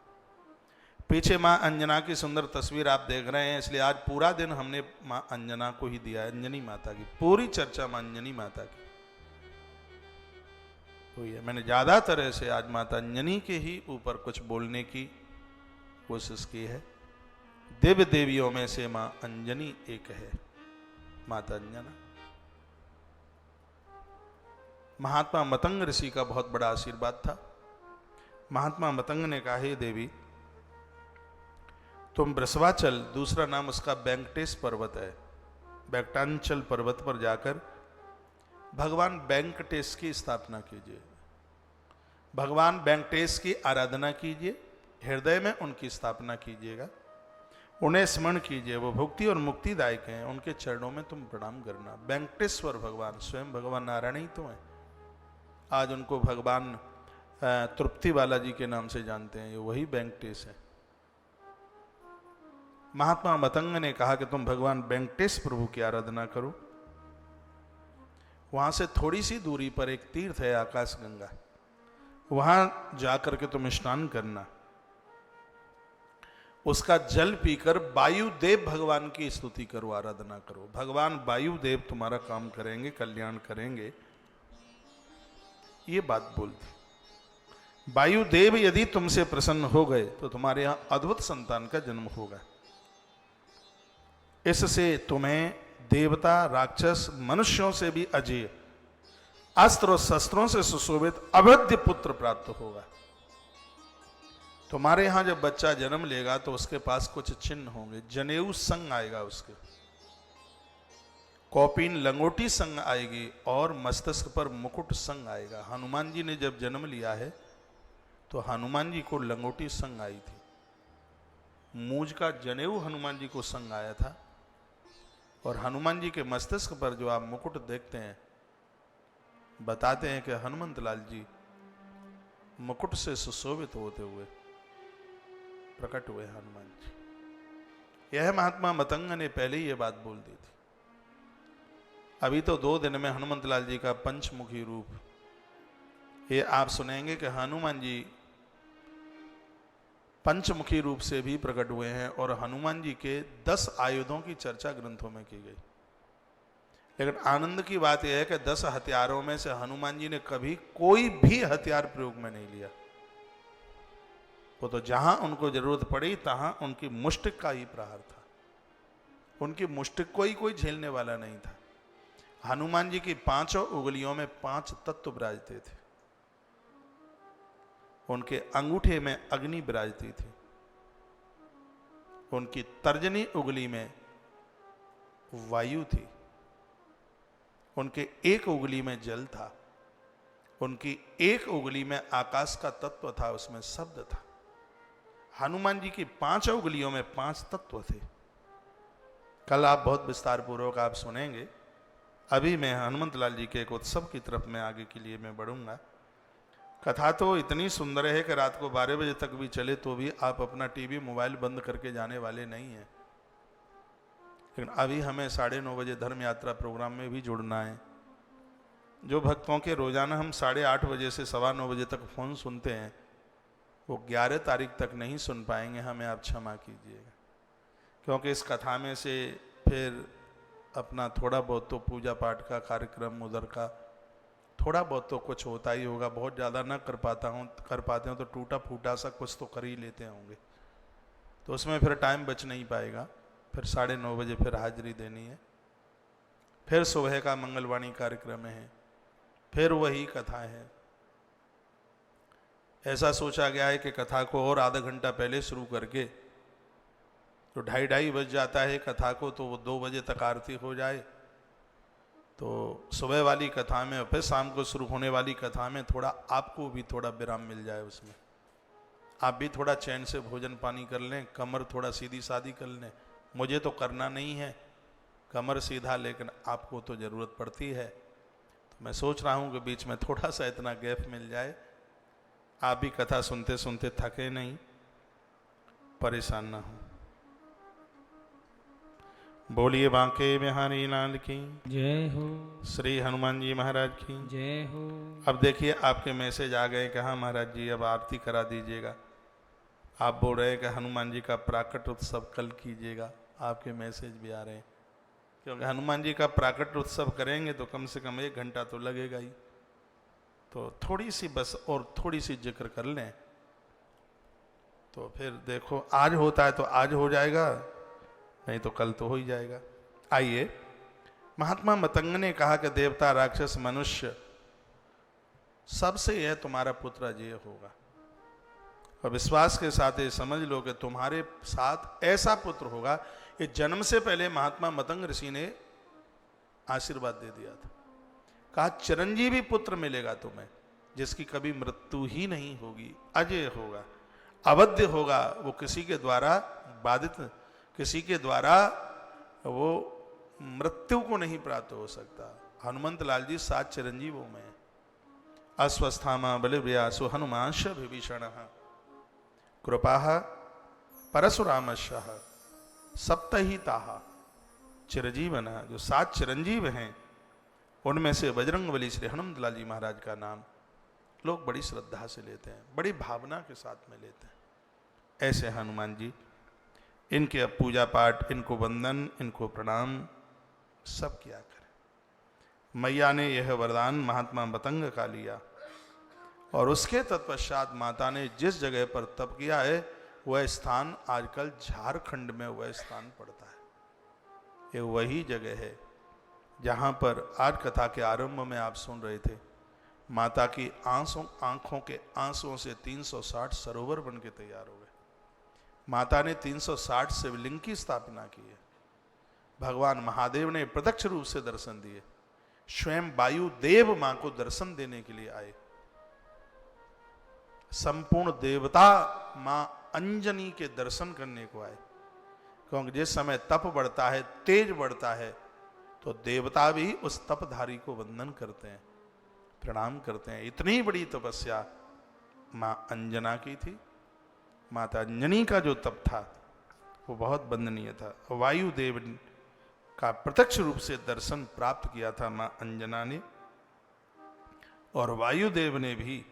पीछे मां अंजना की सुंदर तस्वीर आप देख रहे हैं, इसलिए आज पूरा दिन हमने मां अंजना को ही दिया है। अंजनी माता की पूरी चर्चा मां अंजनी माता की हुई है। मैंने ज्यादा तरह से आज माता अंजनी के ही ऊपर कुछ बोलने की कोशिश की है। देव देवियों में से मां अंजनी एक है, माता अंजना। महात्मा मतंग ऋषि का बहुत बड़ा आशीर्वाद था। महात्मा मतंग ने कहा, हे देवी, तुम वृषभाचल, दूसरा नाम उसका वेंकटेश पर्वत है, वेंकटांचल पर्वत पर जाकर भगवान वेंकटेश की स्थापना कीजिए, भगवान वेंकटेश की आराधना कीजिए, हृदय में उनकी स्थापना कीजिएगा, उन्हें स्मरण कीजिए। वो भुक्ति और मुक्तिदायक हैं, उनके चरणों में तुम प्रणाम करना। वेंकटेश्वर भगवान स्वयं भगवान नारायण ही तो हैं। आज उनको भगवान तृप्ति बालाजी के नाम से जानते हैं, ये वही वेंकटेश है। महात्मा मतंग ने कहा कि तुम भगवान वेंकटेश प्रभु की आराधना करो। वहां से थोड़ी सी दूरी पर एक तीर्थ है, आकाश गंगा, वहां जाकर के तुम स्नान करना। उसका जल पीकर वायुदेव भगवान की स्तुति करो, आराधना करो। भगवान वायुदेव तुम्हारा काम करेंगे, कल्याण करेंगे। ये बात बोलती। वायुदेव यदि तुमसे प्रसन्न हो गए तो तुम्हारे यहां अद्भुत संतान का जन्म होगा। इससे तुम्हें देवता, राक्षस, मनुष्यों से भी अजेय, अस्त्र और शस्त्रों से सुशोभित अवैध पुत्र प्राप्त होगा। तुम्हारे यहां जब बच्चा जन्म लेगा तो उसके पास कुछ चिन्ह होंगे। जनेऊ संग आएगा, उसके कौपीन लंगोटी संग आएगी और मस्तिष्क पर मुकुट संग आएगा। हनुमान जी ने जब जन्म लिया है तो हनुमान जी को लंगोटी संग आई थी, मूंज का जनेऊ हनुमान जी को संग आया था, और हनुमान जी के मस्तिष्क पर जो आप मुकुट देखते हैं, बताते हैं कि हनुमंत लाल जी मुकुट से सुशोभित होते हुए प्रकट हुए हनुमान जी। यह महात्मा मतंग ने पहले ही यह बात बोल दी थी। अभी तो 2 दिन में हनुमंत लाल जी का पंचमुखी रूप ये आप सुनेंगे कि हनुमान जी पंचमुखी रूप से भी प्रकट हुए हैं, और हनुमान जी के 10 आयुधों की चर्चा ग्रंथों में की गई। लेकिन आनंद की बात यह है कि 10 हथियारों में से हनुमान जी ने कभी कोई भी हथियार प्रयोग में नहीं लिया। वो तो जहां उनको जरूरत पड़ी तहां उनकी मुष्टिक का ही प्रहार था। उनकी मुष्टिक को ही कोई झेलने वाला नहीं था। हनुमान जी की 5 उंगलियों में 5 तत्व विराजते थे। उनके अंगूठे में अग्नि विराजती थी। उनकी तर्जनी उंगली में वायु थी। उनके एक उंगली में जल था। उनकी एक उंगली में आकाश का तत्व था, उसमें शब्द था। हनुमान जी की 5 उंगलियों में 5 तत्व थे। कल आप बहुत विस्तार पूर्वक आप सुनेंगे। अभी मैं हनुमंत लाल जी के एक उत्सव की तरफ में आगे के लिए मैं बढ़ूंगा। कथा तो इतनी सुंदर है कि रात को 12 बजे तक भी चले तो भी आप अपना टीवी मोबाइल बंद करके जाने वाले नहीं हैं। लेकिन अभी हमें 9:30 बजे धर्म यात्रा प्रोग्राम में भी जुड़ना है। जो भक्तों के रोजाना हम 8:30 बजे से 9:15 बजे तक फोन सुनते हैं, वो 11 तारीख तक नहीं सुन पाएंगे। हमें आप क्षमा कीजिएगा, क्योंकि इस कथा में से फिर अपना थोड़ा बहुत तो पूजा पाठ का कार्यक्रम उधर का थोड़ा बहुत तो कुछ होता ही होगा। बहुत ज़्यादा ना कर पाते हो तो टूटा फूटा सा कुछ तो कर ही लेते होंगे, तो उसमें फिर टाइम बच नहीं पाएगा। फिर 9:30 बजे फिर हाजिरी देनी है। फिर सुबह का मंगलवाणी कार्यक्रम है, फिर वही कथा है। ऐसा सोचा गया है कि कथा को और आधा घंटा पहले शुरू करके तो 2:30 बज जाता है कथा को, तो वो 2 बजे तक आरती हो जाए, तो सुबह वाली कथा में और फिर शाम को शुरू होने वाली कथा में थोड़ा आपको भी थोड़ा विराम मिल जाए। उसमें आप भी थोड़ा चैन से भोजन पानी कर लें, कमर थोड़ा सीधी सादी कर लें। मुझे तो करना नहीं है कमर सीधा, लेकिन आपको तो ज़रूरत पड़ती है। तो मैं सोच रहा हूँ कि बीच में थोड़ा सा इतना गैप मिल जाए, आप भी कथा सुनते सुनते थके नहीं, परेशान ना हो। बोलिए बांके बिहारी लाल की जय हो। श्री हनुमान जी महाराज की जय हो। अब देखिए आपके मैसेज आ गए कि हाँ महाराज जी अब आरती करा दीजिएगा। आप बोल रहे हैं कि हनुमान जी का प्राकट उत्सव कल कीजिएगा। आपके मैसेज भी आ रहे हैं, क्योंकि हनुमान जी का प्राकट उत्सव करेंगे तो कम से कम 1 घंटा तो लगेगा ही। तो थोड़ी सी बस और थोड़ी सी जिक्र कर लें, तो फिर देखो आज होता है तो आज हो जाएगा, नहीं तो कल तो हो ही जाएगा। आइए, महात्मा मतंग ने कहा कि देवता राक्षस मनुष्य सबसे यह तुम्हारा पुत्र अजय होगा, और विश्वास के साथ ये समझ लो कि तुम्हारे साथ ऐसा पुत्र होगा। ये जन्म से पहले महात्मा मतंग ऋषि ने आशीर्वाद दे दिया था, कहा चिरंजीवी पुत्र मिलेगा तुम्हें, जिसकी कभी मृत्यु ही नहीं होगी, अजय होगा, अवध्य होगा। वो किसी के द्वारा बाधित, किसी के द्वारा वो मृत्यु को नहीं प्राप्त हो सकता। हनुमंत लाल जी 7 चिरंजीवों में, अश्वस्थामा बलिव्यासु हनुमांश विभीषण कृपा परशुरामशः सप्तहिताः चिरजीवन। जो 7 चिरंजीव हैं उनमें से बजरंगबली श्री हनुमंत लाल जी महाराज का नाम लोग बड़ी श्रद्धा से लेते हैं, बड़ी भावना के साथ में लेते हैं। ऐसे हनुमान जी, इनके अब पूजा पाठ, इनको वंदन, इनको प्रणाम सब किया करें। मैया ने यह वरदान महात्मा मतंग का लिया, और उसके तत्पश्चात माता ने जिस जगह पर तप किया है वह स्थान आजकल झारखंड में वह स्थान पड़ता है। ये वही जगह है जहाँ पर आज कथा के आरंभ में आप सुन रहे थे माता की आंखों के आंसुओं से 360 सरोवर बन के तैयार हो गए। माता ने 360 शिवलिंग की स्थापना की है। भगवान महादेव ने प्रत्यक्ष रूप से दर्शन दिए। स्वयं वायु देव मां को दर्शन देने के लिए आए। संपूर्ण देवता मां अंजनी के दर्शन करने को आए, क्योंकि जिस समय तप बढ़ता है, तेज बढ़ता है, तो देवता भी उस तपधारी को वंदन करते हैं, प्रणाम करते हैं। इतनी बड़ी तपस्या मां अंजना की थी। माता अंजनी का जो तप था वो बहुत वंदनीय था। वायुदेव का प्रत्यक्ष रूप से दर्शन प्राप्त किया था मां अंजना ने, और वायुदेव ने भी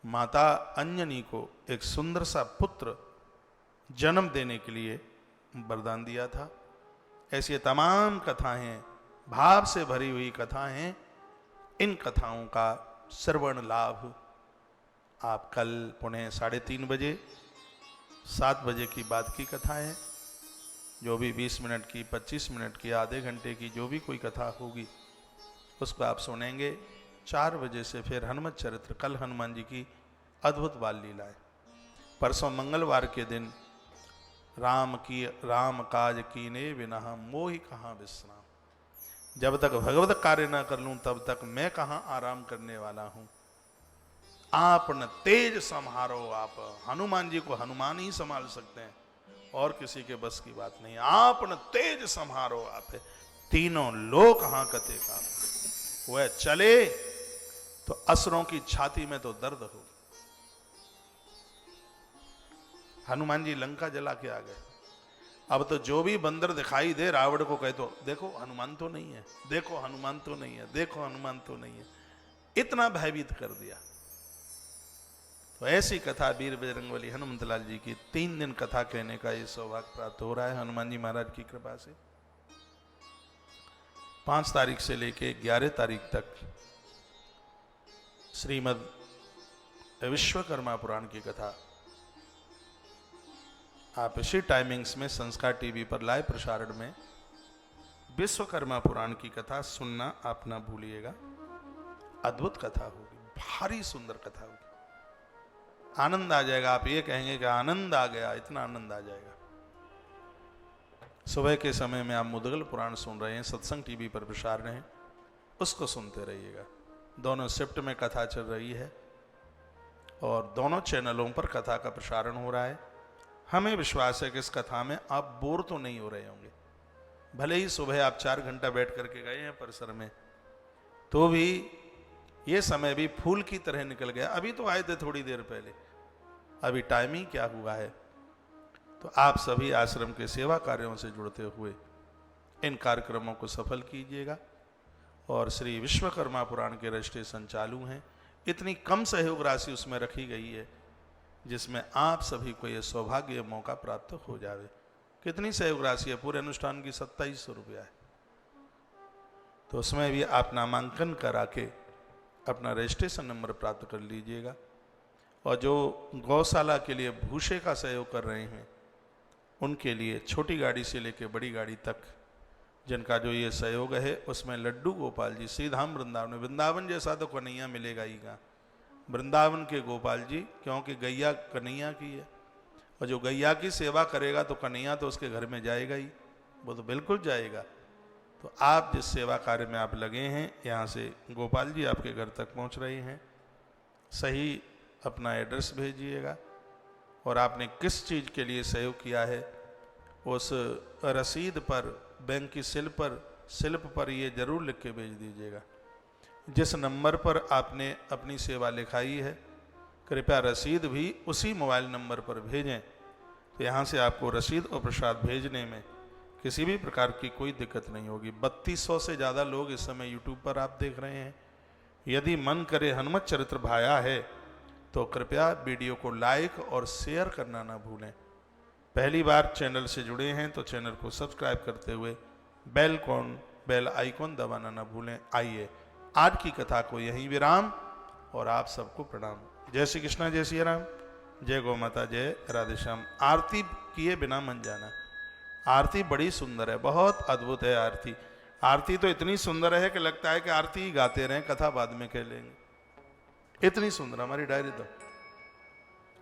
माता अंजनी को एक सुंदर सा पुत्र जन्म देने के लिए वरदान दिया था। ऐसी तमाम कथाएं, भाव से भरी हुई कथाएं, इन कथाओं का श्रवण लाभ आप कल पुणे 3:30 बजे, 7 बजे की बाद की कथा है, जो भी 20 मिनट की, 25 मिनट की, आधे घंटे की जो भी कोई कथा होगी उसको आप सुनेंगे। 4 बजे से फिर हनुमत चरित्र, कल हनुमान जी की अद्भुत बाल लीलाएं। परसों मंगलवार के दिन राम काज कीने बिना मोहि कहाँ विश्राम। जब तक भगवत कार्य न कर लूं तब तक मैं कहाँ आराम करने वाला हूं। आप न तेज संहारो। आप हनुमान जी को हनुमान ही संभाल सकते हैं, और किसी के बस की बात नहीं। आप न तेज संहारो आप, तीनों लोक हांकते का। वह चले तो असुरों की छाती में तो दर्द हो। हनुमान जी लंका जला के आ गए। अब तो जो भी बंदर दिखाई दे रावण को कहे तो देखो हनुमान तो नहीं है, देखो हनुमान तो नहीं है, देखो हनुमान तो नहीं है। इतना भयभीत कर दिया। तो ऐसी कथा वीर बजरंगबली हनुमंतलाल जी की 3 दिन कथा कहने का ये सौभाग्य प्राप्त हो रहा है हनुमान जी महाराज की कृपा से। 5 तारीख से लेके 11 तारीख तक श्रीमद् विश्वकर्मा पुराण की कथा आप इसी टाइमिंग्स में संस्कार टीवी पर लाइव प्रसारण में विश्वकर्मा पुराण की कथा सुनना आप ना भूलिएगा। अद्भुत कथा होगी, भारी सुंदर कथा होगी, आनंद आ जाएगा। आप ये कहेंगे कि आनंद आ गया, इतना आनंद आ जाएगा। सुबह के समय में आप मुदगल पुराण सुन रहे हैं, सत्संग टीवी पर प्रसारण है, उसको सुनते रहिएगा। दोनों शिफ्ट में कथा चल रही है और दोनों चैनलों पर कथा का प्रसारण हो रहा है। हमें विश्वास है कि इस कथा में आप बोर तो नहीं हो रहे होंगे। भले ही सुबह आप 4 घंटा बैठ करके गए हैं परिसर में, तो भी ये समय भी फूल की तरह निकल गया। अभी तो आए थे थोड़ी देर पहले, अभी टाइम ही क्या हुआ है। तो आप सभी आश्रम के सेवा कार्यों से जुड़ते हुए इन कार्यक्रमों को सफल कीजिएगा। और श्री विश्वकर्मा पुराण के रजिस्ट्रेशन चालू हैं। इतनी कम सहयोग राशि उसमें रखी गई है जिसमें आप सभी को यह सौभाग्य मौका प्राप्त हो जाए। कितनी सहयोग राशि है? पूरे अनुष्ठान की 2700 रुपया है। तो उसमें भी आप नामांकन करा के अपना रजिस्ट्रेशन नंबर प्राप्त कर लीजिएगा। और जो गौशाला के लिए भूसे का सहयोग कर रहे हैं उनके लिए छोटी गाड़ी से लेकर बड़ी गाड़ी तक जिनका जो ये सहयोग है, उसमें लड्डू गोपाल जी श्रीधाम वृंदावन, वृंदावन जैसा तो कन्हैया मिलेगा ही कहाँ। वृंदावन के गोपाल जी, क्योंकि गैया कन्हैया की है, और जो गैया की सेवा करेगा तो कन्हैया तो उसके घर में जाएगा ही, वो तो बिल्कुल जाएगा। तो आप जिस सेवा कार्य में आप लगे हैं, यहाँ से गोपाल जी आपके घर तक पहुँच रहे हैं। सही अपना एड्रेस भेजिएगा और आपने किस चीज़ के लिए सहयोग किया है उस रसीद पर, बैंक की स्लिप पर ये जरूर लिख के भेज दीजिएगा। जिस नंबर पर आपने अपनी सेवा लिखाई है, कृपया रसीद भी उसी मोबाइल नंबर पर भेजें। तो यहाँ से आपको रसीद और प्रसाद भेजने में किसी भी प्रकार की कोई दिक्कत नहीं होगी। 3200 से ज़्यादा लोग इस समय यूट्यूब पर आप देख रहे हैं। यदि मन करे हनुमत चरित्र भाया है तो कृपया वीडियो को लाइक और शेयर करना ना भूलें। पहली बार चैनल से जुड़े हैं तो चैनल को सब्सक्राइब करते हुए बेल आइकॉन दबाना ना भूलें। आइए आज की कथा को यहीं विराम, और आप सबको प्रणाम। जय श्री कृष्णा, जय श्री राम, जय गौ माता, जय राधे श्याम। आरती किए बिना मन जाना। आरती बड़ी सुंदर है, बहुत अद्भुत है आरती। आरती तो इतनी सुंदर है कि लगता है कि आरती ही गाते रहें, कथा बाद में कह लेंगे। इतनी सुंदर हमारी डायरी तो।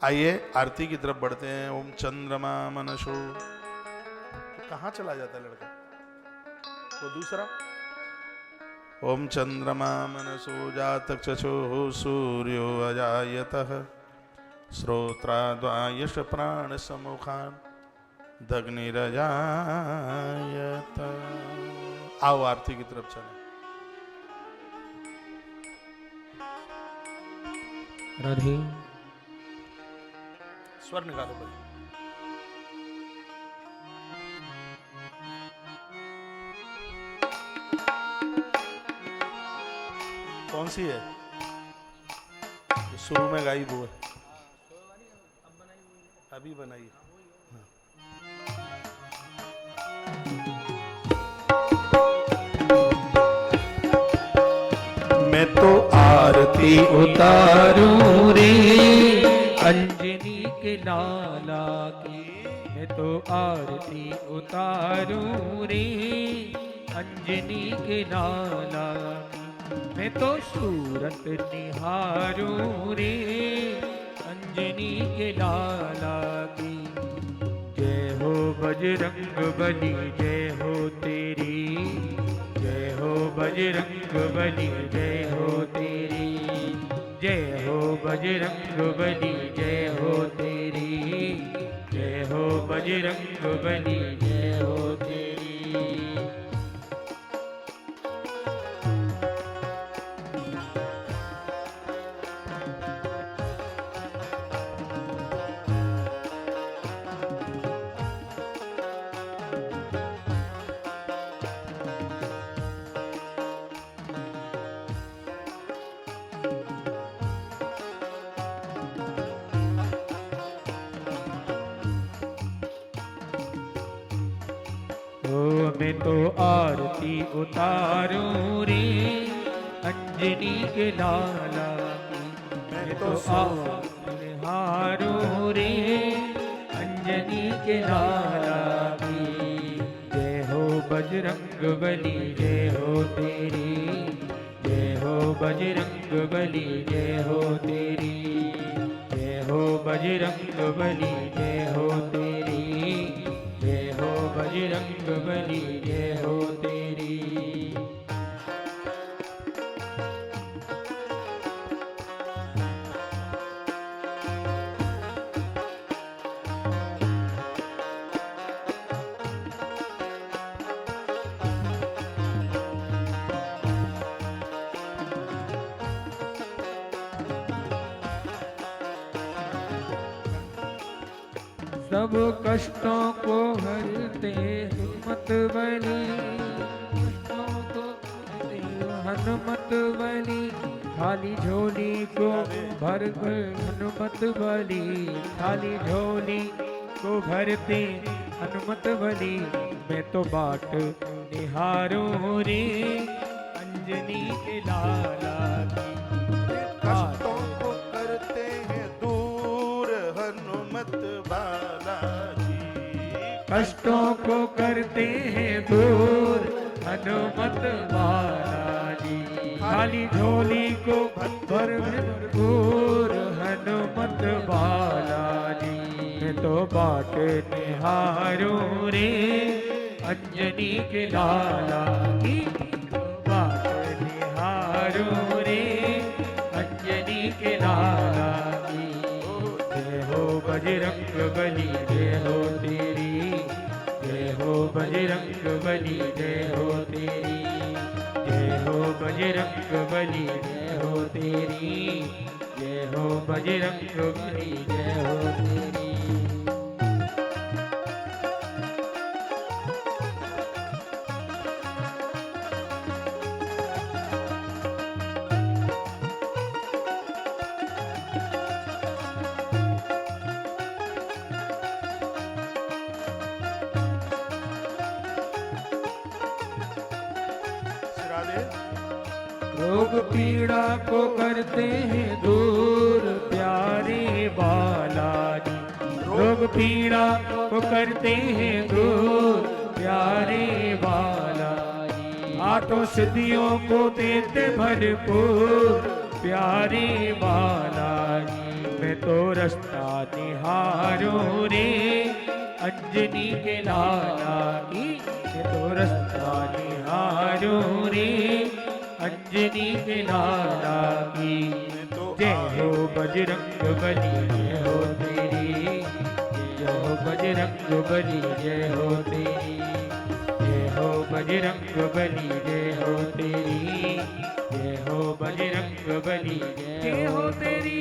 आइए आरती की तरफ बढ़ते हैं। ओम चंद्रमा मनसो, कहाँ चला जाता है लड़का वो दूसरा। ओम चंद्रमा मनसो जातक चक्षुः सूर्यो अजायतः श्रोत्राद्वायश प्राण सम्मुखान् दग्निरजायत। आओ आरती की तरफ चले। राधे। स्वर निकालो भाई। कौन सी है जो शुरू में गाई वो है? अभी बनाई। मैं तो आरती उतारूं रे अंजनी के लाला की, मैं तो आरती उतारूं रे अंजनी के लाला की, मैं तो सूरत निहारूं रे अंजनी के लाला की। जय हो बजरंग बली जय हो तेरी, जय हो बजरंग बली जय हो तेरी, जय हो बजरंग बली जय हो तेरी, जय हो बजरंग बली जय हो तेरी। मैं तो आरती उतारूं रे अंजनी के लाला की, मैं तो आरती निहारूं रे अंजनी के लाला की। जय हो बजरंग बली जय हो तेरी, जय हो बजरंग बली जय हो तेरी, जय हो बजरंग बली जय हो तेरी, जय हो बजरंग बली जय हो तेरी। सब कष्टों को हरते हनुमत बली, कष्टों को हरते हनुमत बली, खाली झोली को भर कर हनुमत बली, खाली झोली को भरते हनुमत बली। मैं तो बाट निहारूं रे अंजनी के लाला की, कष्टों को करते हैं दूर हनुमत बालाजी, कष्टों को करते हैं दूर हनुमत बालाजी, खाली झोली को भरपूर हनुमत बालाजी। मैं तो बाट निहारूं रे अंजनी के लाला की, बाट निहारूं रे अंजनी के लाला की। जय हो बजरंग बली जय हो तेरी, जय हो बजरंग बली जय हो तेरी, जय हो बजरंग बली जय हो तेरी, जय हो बजरंग बली जय हो तेरी। रोग पीड़ा को करते हैं दूर प्यारे बालाजी, रोग पीड़ा को करते हैं दूर प्यारे बालाजी। आठों सिद्धियों को देते भरपूर प्यारे बालाजी मैं तो रास्ता निहारूं रे अंजनी के लाला की मैं तो रास्ता निहारूं रे अंजनी के लाला की जय हो बजरंग बली जय हो तेरी जय हो बजरंग बली जय हो तेरी जय हो बजरंग बली जय हो तेरी जय हो बजरंग बली जय हो तेरी।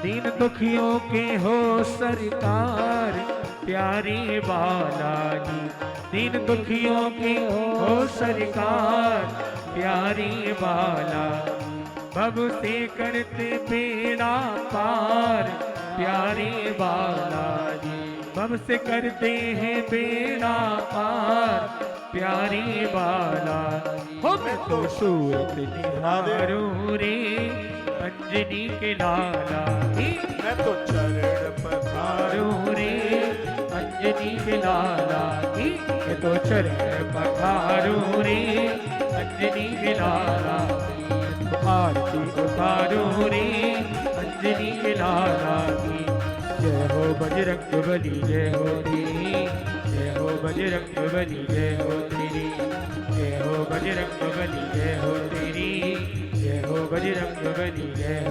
दीन दुखियों के हो सरकार प्यारे बालाजी दीन दुखियों के हो सरकार प्यारे बाला भव से करते बेड़ा पार प्यारे बालाजी भव से करते हैं बेड़ा पार प्यारे बाला हो मैं तो सूरत निहारूं रे अंजनी के लाला मैं तो चरण पखारूं रे अंजनी के लाला मैं तो चरण पखारूं रे अंजनी के लाला आरती उतारूं रे अंजनी के लाला की जय हो बजरंग बली जय हो तेरी जय हो बजरंग बली जय हो तेरी जय हो बजरंग बली जय हो तेरी जय हो बजरंग बली जय हो